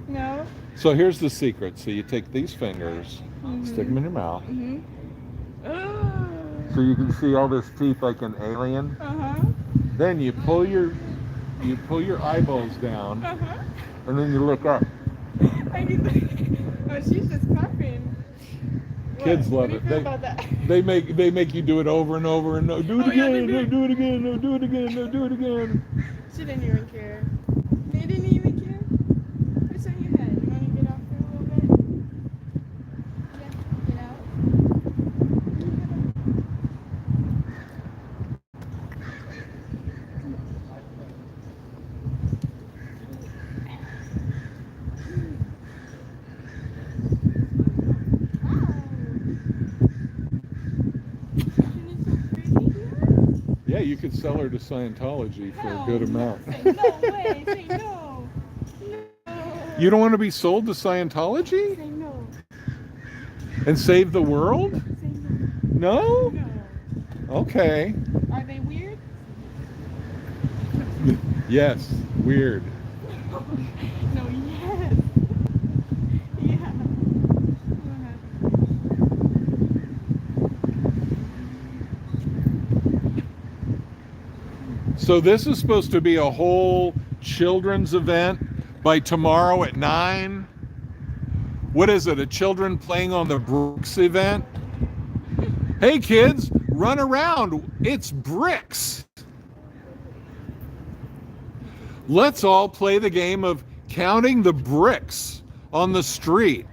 No. So here's the secret. So you take these fingers, stick them in your mouth, so you can see all this teeth like an alien. Then you pull your eyeballs down, and then you look up. I need oh, she's just clapping. Kids What love do you it. feel about that? They make you do it over and over and over. Do it yeah, again. they No, do. do it again. No, do it again. No, do it again. She didn't even care. They didn't even care. What's on your head? You want to get off there a little bit? Yeah, get out. Yeah, you could sell her to Scientology for a good amount. Say no way. Say no. No. You don't want to be sold to Scientology Say no. and save the world? Say no. No? No. Okay. Are they weird? Yes, weird. No, yes. Yeah. So this is supposed to be a whole children's event by tomorrow at 9. What is it, a children playing on the bricks event? Hey kids, run around, it's bricks. Let's all play the game of counting the bricks on the street.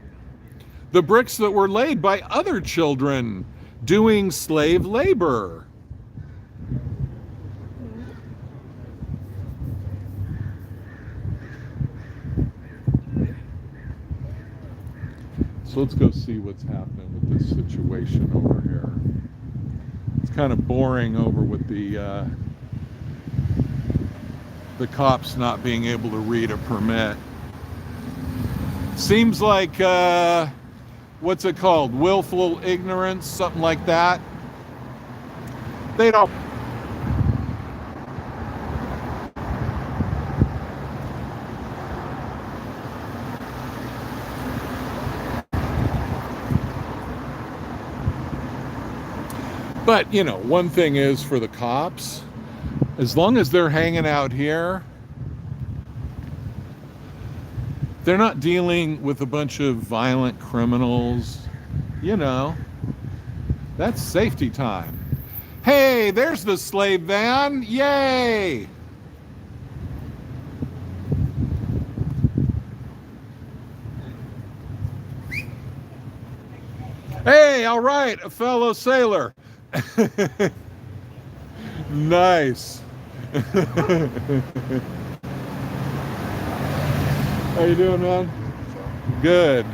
The bricks that were laid by other children doing slave labor. So let's go see what's happening with this situation over here. It's kind of boring over with the cops not being able to read a permit. Seems like, what's it called? Willful ignorance, something like that. They don't. But, you know, one thing is for the cops, as long as they're hanging out here, they're not dealing with a bunch of violent criminals. You know, that's safety time. Hey, there's the slave van. Yay! Hey, all right, a fellow sailor. Nice. How you doing, man? Good.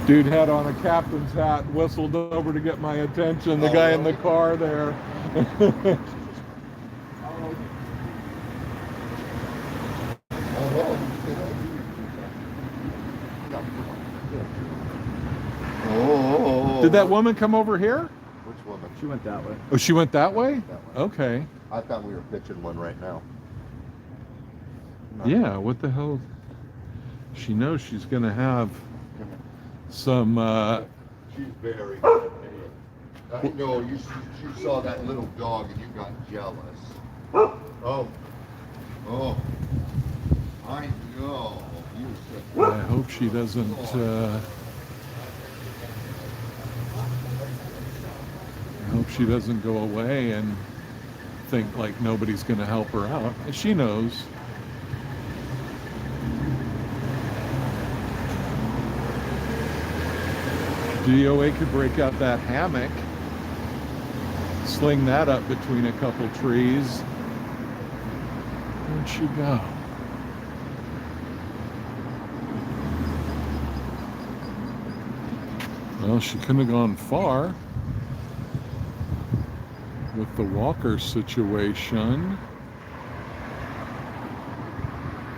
Dude had on a captain's hat, whistled over to get my attention. The guy in the car there. Did that woman come over here? Which woman? She went that way. Oh, she went that way? That way. Okay. I thought we were pitching one right now. Yeah, what the hell? She knows she's going to have some... She's very... I know, you saw that little dog and you got jealous. Oh. Oh. I know. I hope she doesn't... I hope she doesn't go away and think like nobody's going to help her out. She knows. DOA could break out that hammock, sling that up between a couple trees. Where'd she go? Well, she couldn't have gone far with the walker situation.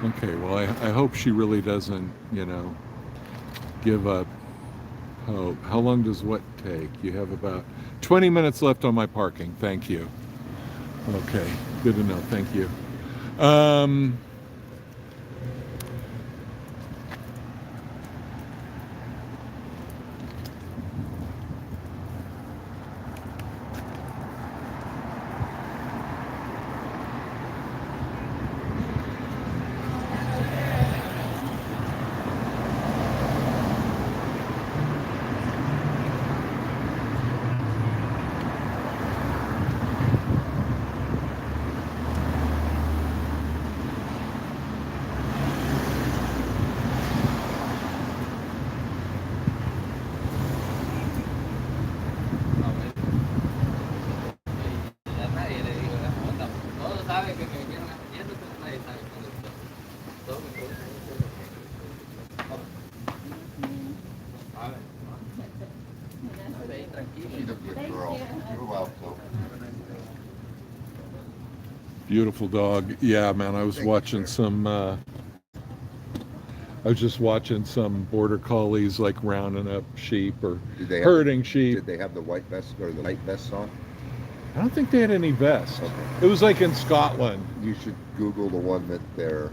Okay, well, I hope she really doesn't, you know, give up hope. How long does what take? You have about 20 minutes left on my parking. Thank you. Okay, good to know. Thank you. She's a good girl. You're welcome. Beautiful dog. Yeah, man, I was watching some I was just watching some border collies like rounding up sheep or herding sheep. Did they have the white vest or the light vests on? I don't think they had any vests. Okay. It was like in Scotland. You should Google the one that they're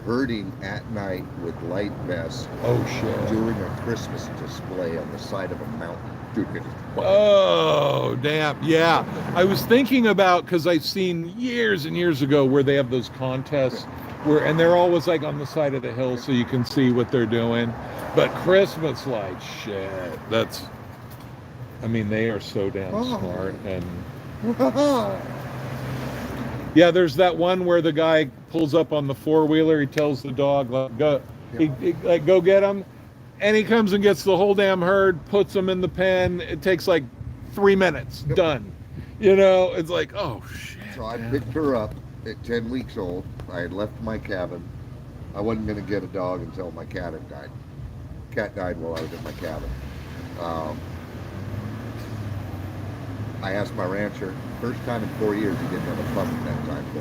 herding at night with light vests. Oh shit. Doing a Christmas display on the side of a mountain. Dude, it is Oh, damn. Yeah. I was thinking about, because I've seen years and years ago where they have those contests where, and they're always like on the side of the hill so you can see what they're doing. But Christmas lights, shit. That's, I mean, they are so damn smart. And yeah, there's that one where the guy pulls up on the four-wheeler. He tells the dog, like, go, like, go get him. And he comes and gets the whole damn herd, puts them in the pen. It takes like 3 minutes. Done. You know, it's like, oh, shit. So I picked her up at 10 weeks old. I had left my cabin. I wasn't going to get a dog until my cat had died. Cat died while I was in my cabin. I asked my rancher, first time in 4 years he didn't have a puppy that time for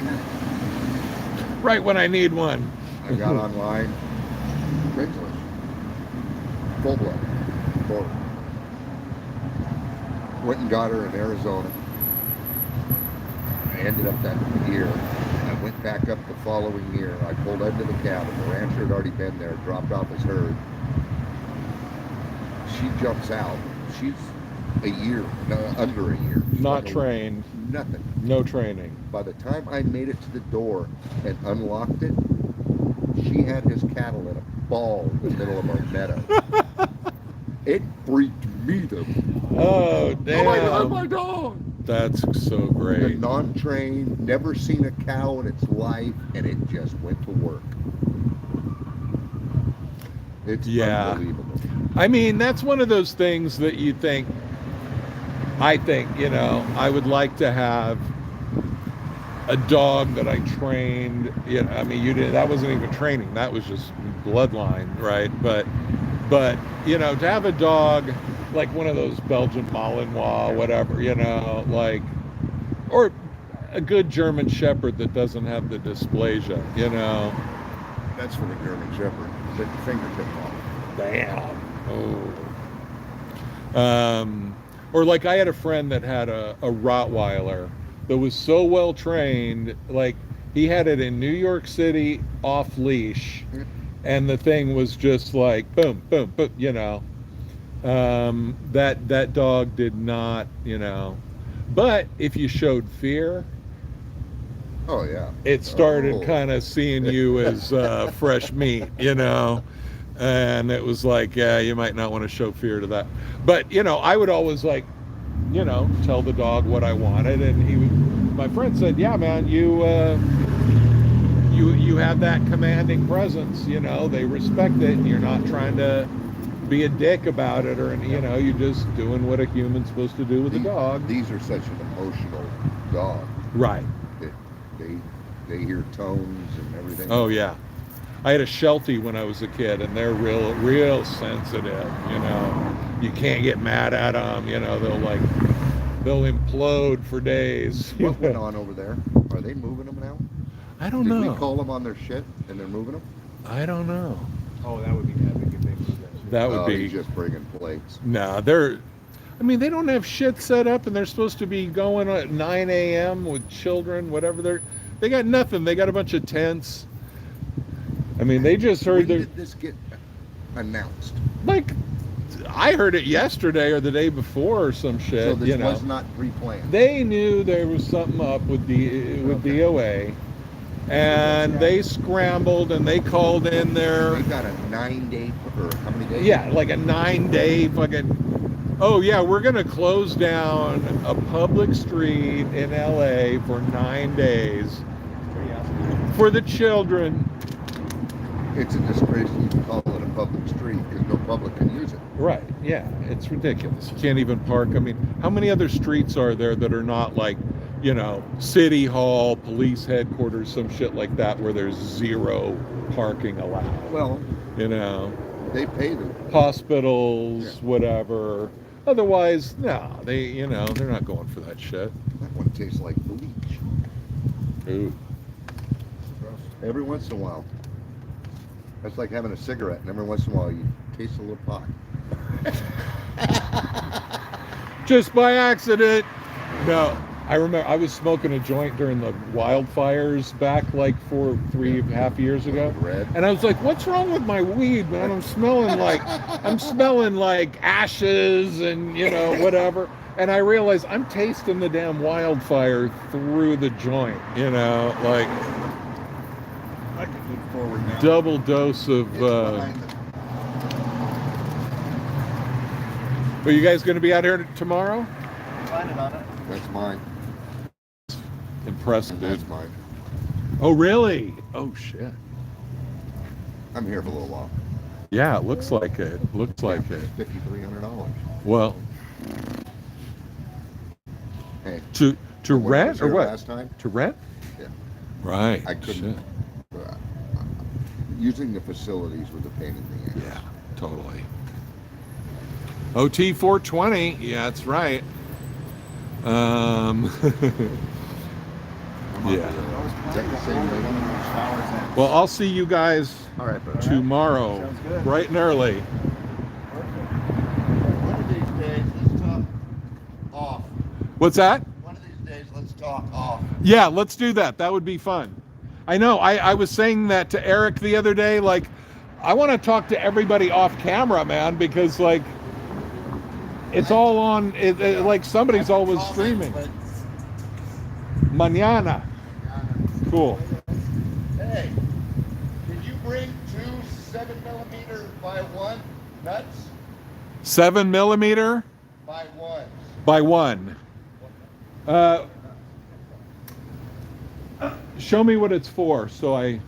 me. Right when I need one. I got online. Craigslist. Full blood. Forward. Went and got her in Arizona. I ended up that year. I went back up the following year. I pulled into the cabin. The rancher had already been there, dropped off his herd. she jumps out. She's a year, no, under a year. She's Not like trained. Nothing. No training. By the time I made it to the door and unlocked it, she had his cattle in a ball in the middle of our meadow. It freaked me to. Oh, damn. Oh my dog! That's so The great. non-trained, never seen a cow in its life, and it just went to work. It's unbelievable. I mean, that's one of those things that you think, I think, you know, I would like to have a dog that I trained. You know, I mean, that wasn't even training. That was just bloodline, right? But, you know, to have a dog like one of those Belgian Malinois, whatever, you know, like, or a good German Shepherd that doesn't have the dysplasia, you know. That's for the German Shepherd. Take your fingertip off. Damn. Oh. Or like I had a friend that had a Rottweiler that was so well trained, like he had it in New York City off leash, and the thing was just like boom, boom, boom, you know. That dog did not, you know. But if you showed fear, oh yeah, it started kind of seeing you as fresh meat, you know. And it was like, yeah, you might not want to show fear to that. But, you know, I would always, like, you know, tell the dog what I wanted. And my friend said, yeah, man, you have that commanding presence, you know, they respect it, and you're not trying to be a dick about it, or, you know, you're just doing what a human's supposed to do with a dog. These are such an emotional dog. Right. They hear tones and everything. Oh, yeah. I had a Sheltie when I was a kid, and they're real sensitive, you know. You can't get mad at them, you know, they'll implode for days. What went on over there? Are they moving them now? I don't know. Did we call them on their shit and they're moving them? I don't know. Oh, that would be epic if they moved that shit. That would be He's just bringing plates. Nah, I mean, they don't have shit set up, and they're supposed to be going at 9 a.m. with children, whatever. They got nothing. They got a bunch of tents. I mean, they just heard When did this get announced? Like, I heard it yesterday or the day before or some shit. So this you know. was not pre-planned. They knew there was something up with DOA, and they scrambled and they called in their. They got a 9-day, or how many days? Yeah, like a 9-day fucking. Oh yeah, we're gonna close down a public street in LA for 9 days for the children. It's a disgrace you can call it a public street because no public can use it. Right, yeah, it's ridiculous. You can't even park. I mean, how many other streets are there that are not like, you know, City Hall, police headquarters, some shit like that, where there's zero parking allowed? Well, you know, they pay them. Hospitals, whatever. Otherwise, no, they're not going for that shit. That one tastes like bleach. Ooh. Every once in a while. That's like having a cigarette, and every once in a while you taste a little pot. Just by accident. No, I remember I was smoking a joint during the wildfires back like 3.5 years ago. Red. And I was like, what's wrong with my weed, man? I'm smelling like ashes and, you know, whatever. And I realized I'm tasting the damn wildfire through the joint, you know, like I can look forward now. double dose of Are you guys going to be out here tomorrow? Planning on it. That's mine. Impressive, dude. That's mine. Oh, really? Oh, shit. I'm here for a little while. Yeah, it looks like it. Looks like it. $5,300. Well, Hey. to when I was rent or here what? Last time? To rent? Yeah. Right. I couldn't. Using the facilities was a pain in the ass. Yeah, totally. OT 420. Yeah, that's right. Yeah. Is that the same lady? Well, I'll see you guys All right, brother. tomorrow, Sounds good. bright and early. One of these days, let's talk off. What's that? One of these days, let's talk off. Yeah, let's do that. That would be fun. I know. I was saying that to Eric the other day. Like, I want to talk to everybody off camera, man, because like, It's all on, like somebody's always streaming. Mañana. Cool. Hey, can you bring 2 7mm by 1 nuts? 7mm By 1. by 1. Show me what it's for so I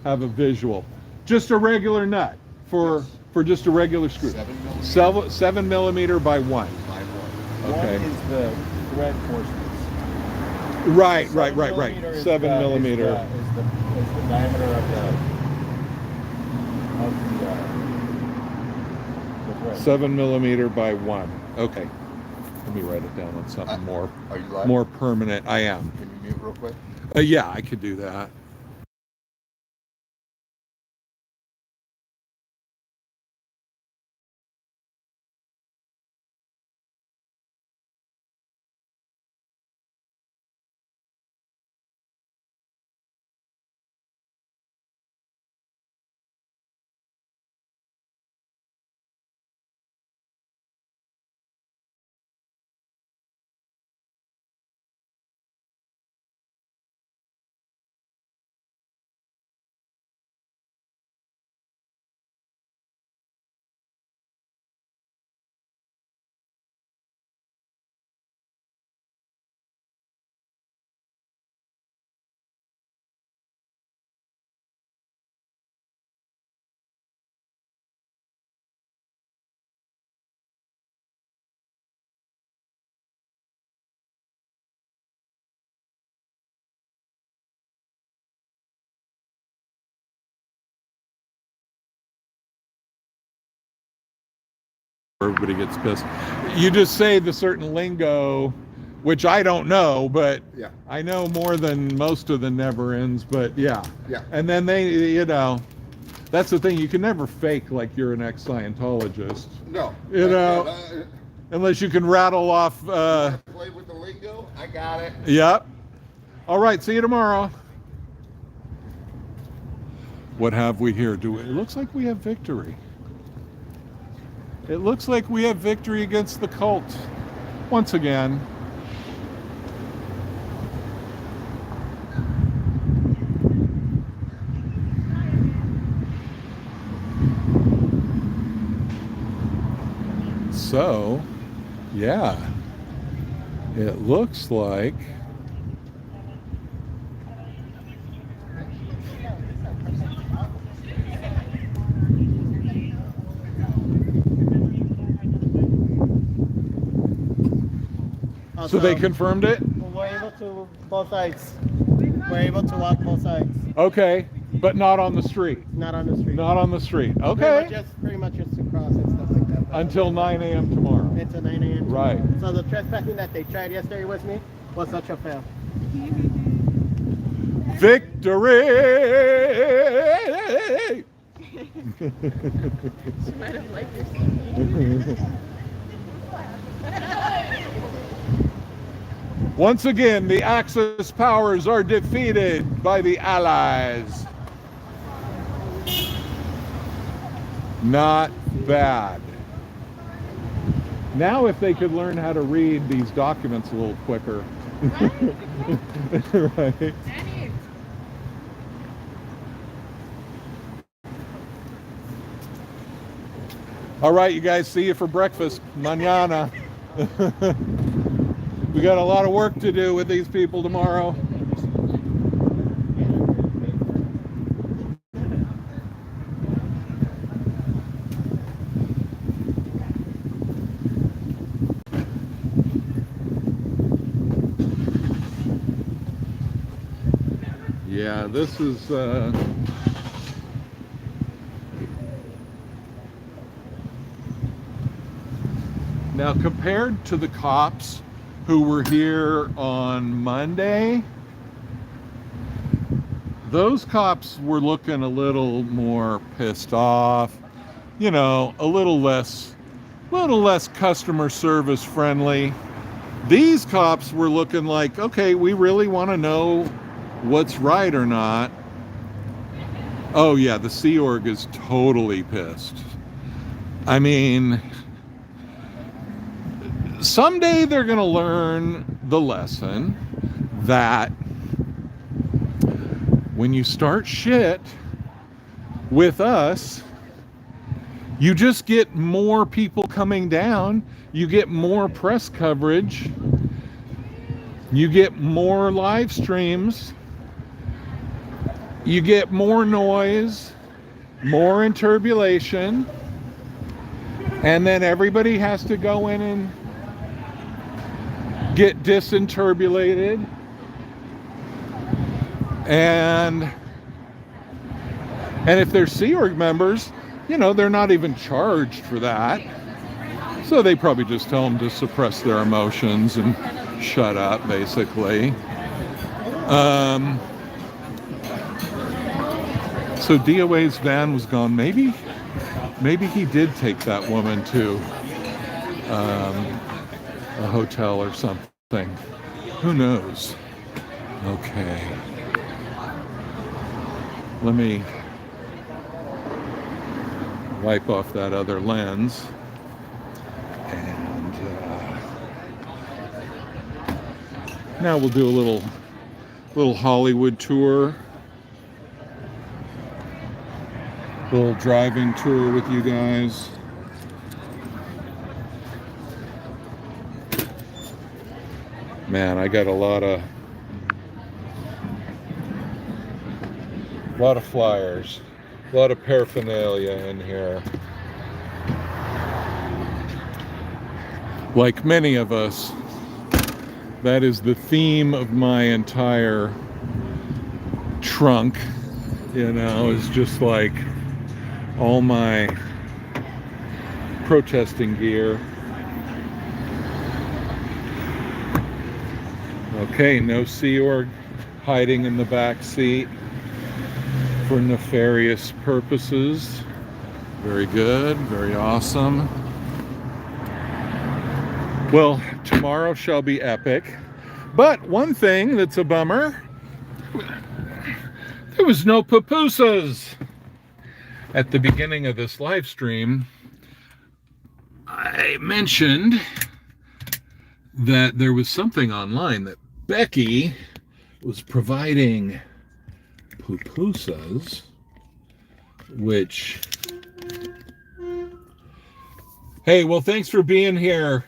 have a visual. Just a regular nut for just a regular screw. 7mm. 7mm by 1. By 1. Okay. 1 is the thread portions. Right. 7mm is 7mm. Is the diameter of the thread. 7mm by 1. Okay. Let me write it down on something more Are you live? more permanent. I am. Can you mute real quick? Yeah, I could do that. Everybody gets pissed. You just say the certain lingo, which I don't know, but Yeah. I know more than most of the never ends, but yeah. Yeah. And then they, that's the thing, you can never fake like you're an ex-Scientologist. No. Unless you can rattle off, Play with the lingo? I got it. yep. All right, see you tomorrow. What have we here? It looks like we have victory. It looks like we have victory against the cult once again. So, yeah, it looks like so they confirmed it? We're able to both sides. We're able to walk both sides. Okay, but not on the street. Not on the street. Not on the street. Okay. Pretty much just to cross and stuff like that. Until 9 a.m. tomorrow. Until 9 a.m. Right. So the trespassing that they tried yesterday with me was such a fail. Victory! She might have liked it. Once again, the Axis powers are defeated by the Allies. Not bad. Now if they could learn how to read these documents a little quicker. Right. All right, you guys, see you for breakfast. Mañana. We got a lot of work to do with these people tomorrow. Yeah, this is now compared to the cops who were here on Monday, those cops were looking a little more pissed off, you know, a little less customer service friendly. These cops were looking like, okay, we really want to know what's right or not. Oh yeah, the Sea Org is totally pissed. I mean, someday they're going to learn the lesson that when you start shit with us, you just get more people coming down, you get more press coverage, you get more live streams, you get more noise, more interbulation, and then everybody has to go in and get disinterbulated. And if they're Sea Org members, you know, they're not even charged for that. So they probably just tell them to suppress their emotions and shut up, basically. So DOA's van was gone. Maybe he did take that woman to a hotel or something. Who knows? Okay. Let me wipe off that other lens. And now we'll do a little Hollywood tour. Little driving tour with you guys. Man, I got a lot of flyers, a lot of paraphernalia in here. Like many of us, that is the theme of my entire trunk, you know, is just like all my protesting gear. Okay, no Sea Org hiding in the back seat for nefarious purposes. Very good, very awesome. Well, tomorrow shall be epic. But one thing that's a bummer, there was no pupusas. At the beginning of this live stream, I mentioned that there was something online that Becky was providing pupusas, which, hey, well, thanks for being here.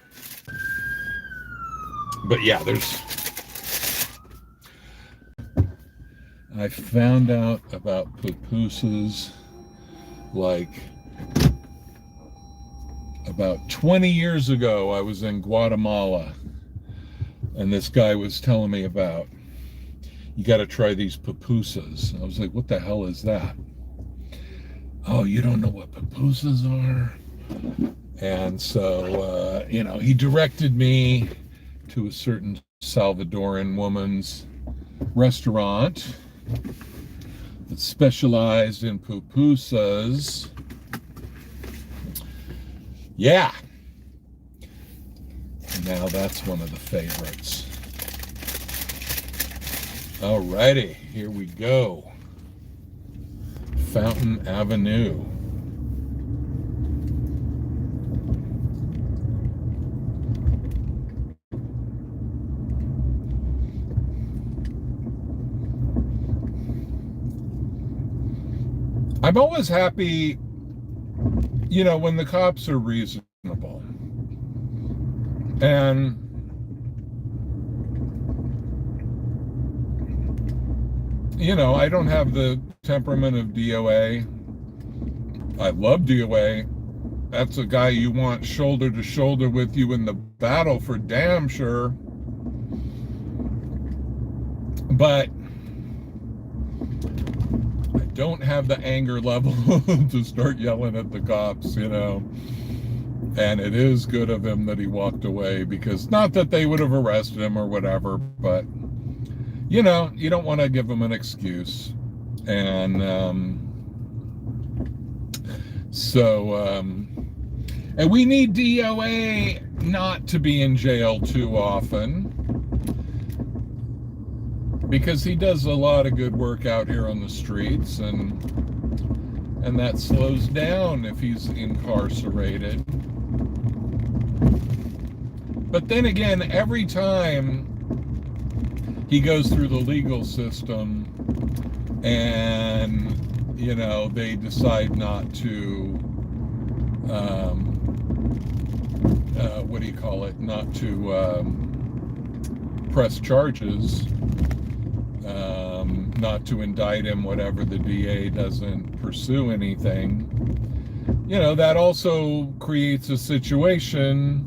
But yeah, I found out about pupusas like about 20 years ago. I was in Guatemala and this guy was telling me about, you got to try these pupusas. I was like, what the hell is that? Oh, you don't know what pupusas are? And so, you know, he directed me to a certain Salvadoran woman's restaurant that specialized in pupusas. Yeah. Now that's one of the favorites. Alrighty, here we go. Fountain Avenue. I'm always happy, you know, when the cops are reasonable. And you know, I don't have the temperament of DOA. I love DOA. That's a guy you want shoulder to shoulder with you in the battle for damn sure. But I don't have the anger level to start yelling at the cops, you know. And it is good of him that he walked away, because not that they would have arrested him or whatever, but you know, you don't want to give him an excuse. And and we need DOA not to be in jail too often, because he does a lot of good work out here on the streets, and that slows down if he's incarcerated. But then again, every time he goes through the legal system and, you know, they decide not to, what do you call it, not to press charges, not to indict him, whatever, the DA doesn't pursue anything, you know, that also creates a situation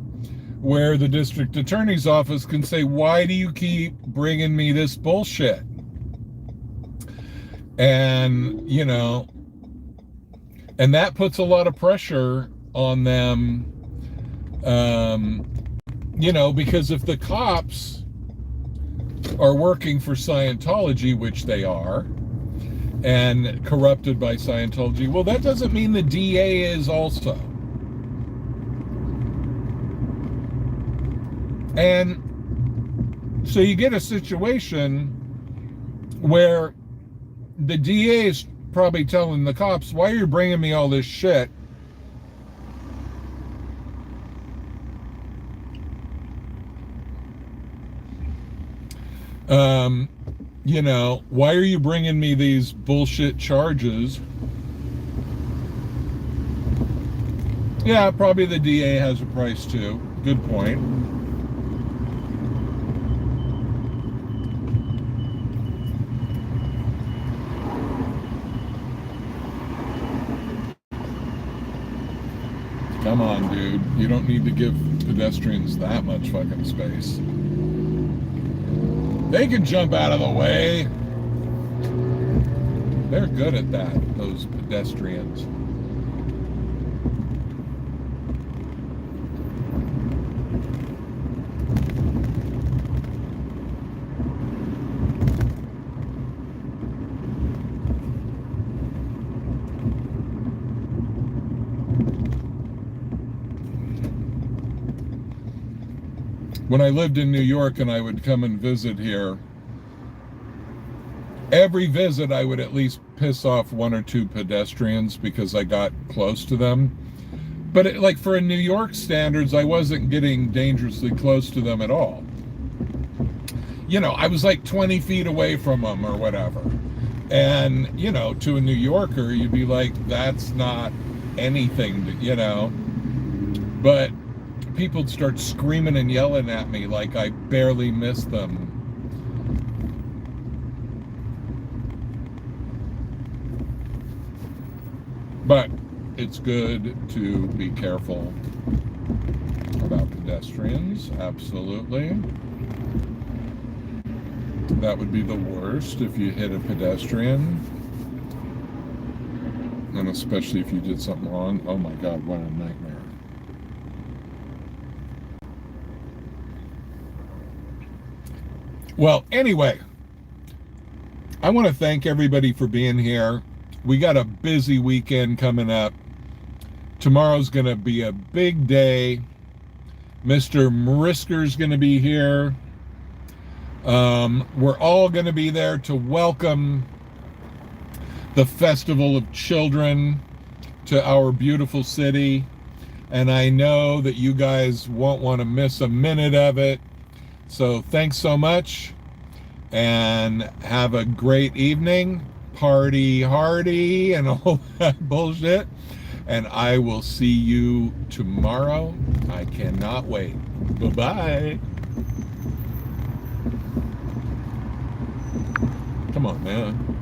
where the district attorney's office can say, why do you keep bringing me this bullshit? And, you know, and that puts a lot of pressure on them, you know, because if the cops are working for Scientology, which they are, and corrupted by Scientology, well, that doesn't mean the DA is also. And so you get a situation where the DA is probably telling the cops, why are you bringing me all this shit? You know, why are you bringing me these bullshit charges? Yeah, probably the DA has a price too. Good point. Come on, dude. You don't need to give pedestrians that much fucking space. They can jump out of the way. They're good at that, those pedestrians. When I lived in New York and I would come and visit here, every visit I would at least piss off one or two pedestrians because I got close to them. But it, like for New York standards, I wasn't getting dangerously close to them at all. You know, I was like 20 feet away from them or whatever. And, you know, to a New Yorker, you'd be like, that's not anything, to, you know. But people'd start screaming and yelling at me like I barely missed them. But it's good to be careful about pedestrians, absolutely. That would be the worst if you hit a pedestrian. And especially if you did something wrong. Oh my God, what a nightmare. Well, anyway, I want to thank everybody for being here. We got a busy weekend coming up. Tomorrow's going to be a big day. Mr. Marisker's going to be here. We're all going to be there to welcome the Festival of Children to our beautiful city. And I know that you guys won't want to miss a minute of it. So thanks so much, and have a great evening. Party hardy and all that bullshit. And I will see you tomorrow. I cannot wait. Bye-bye. Come on, man.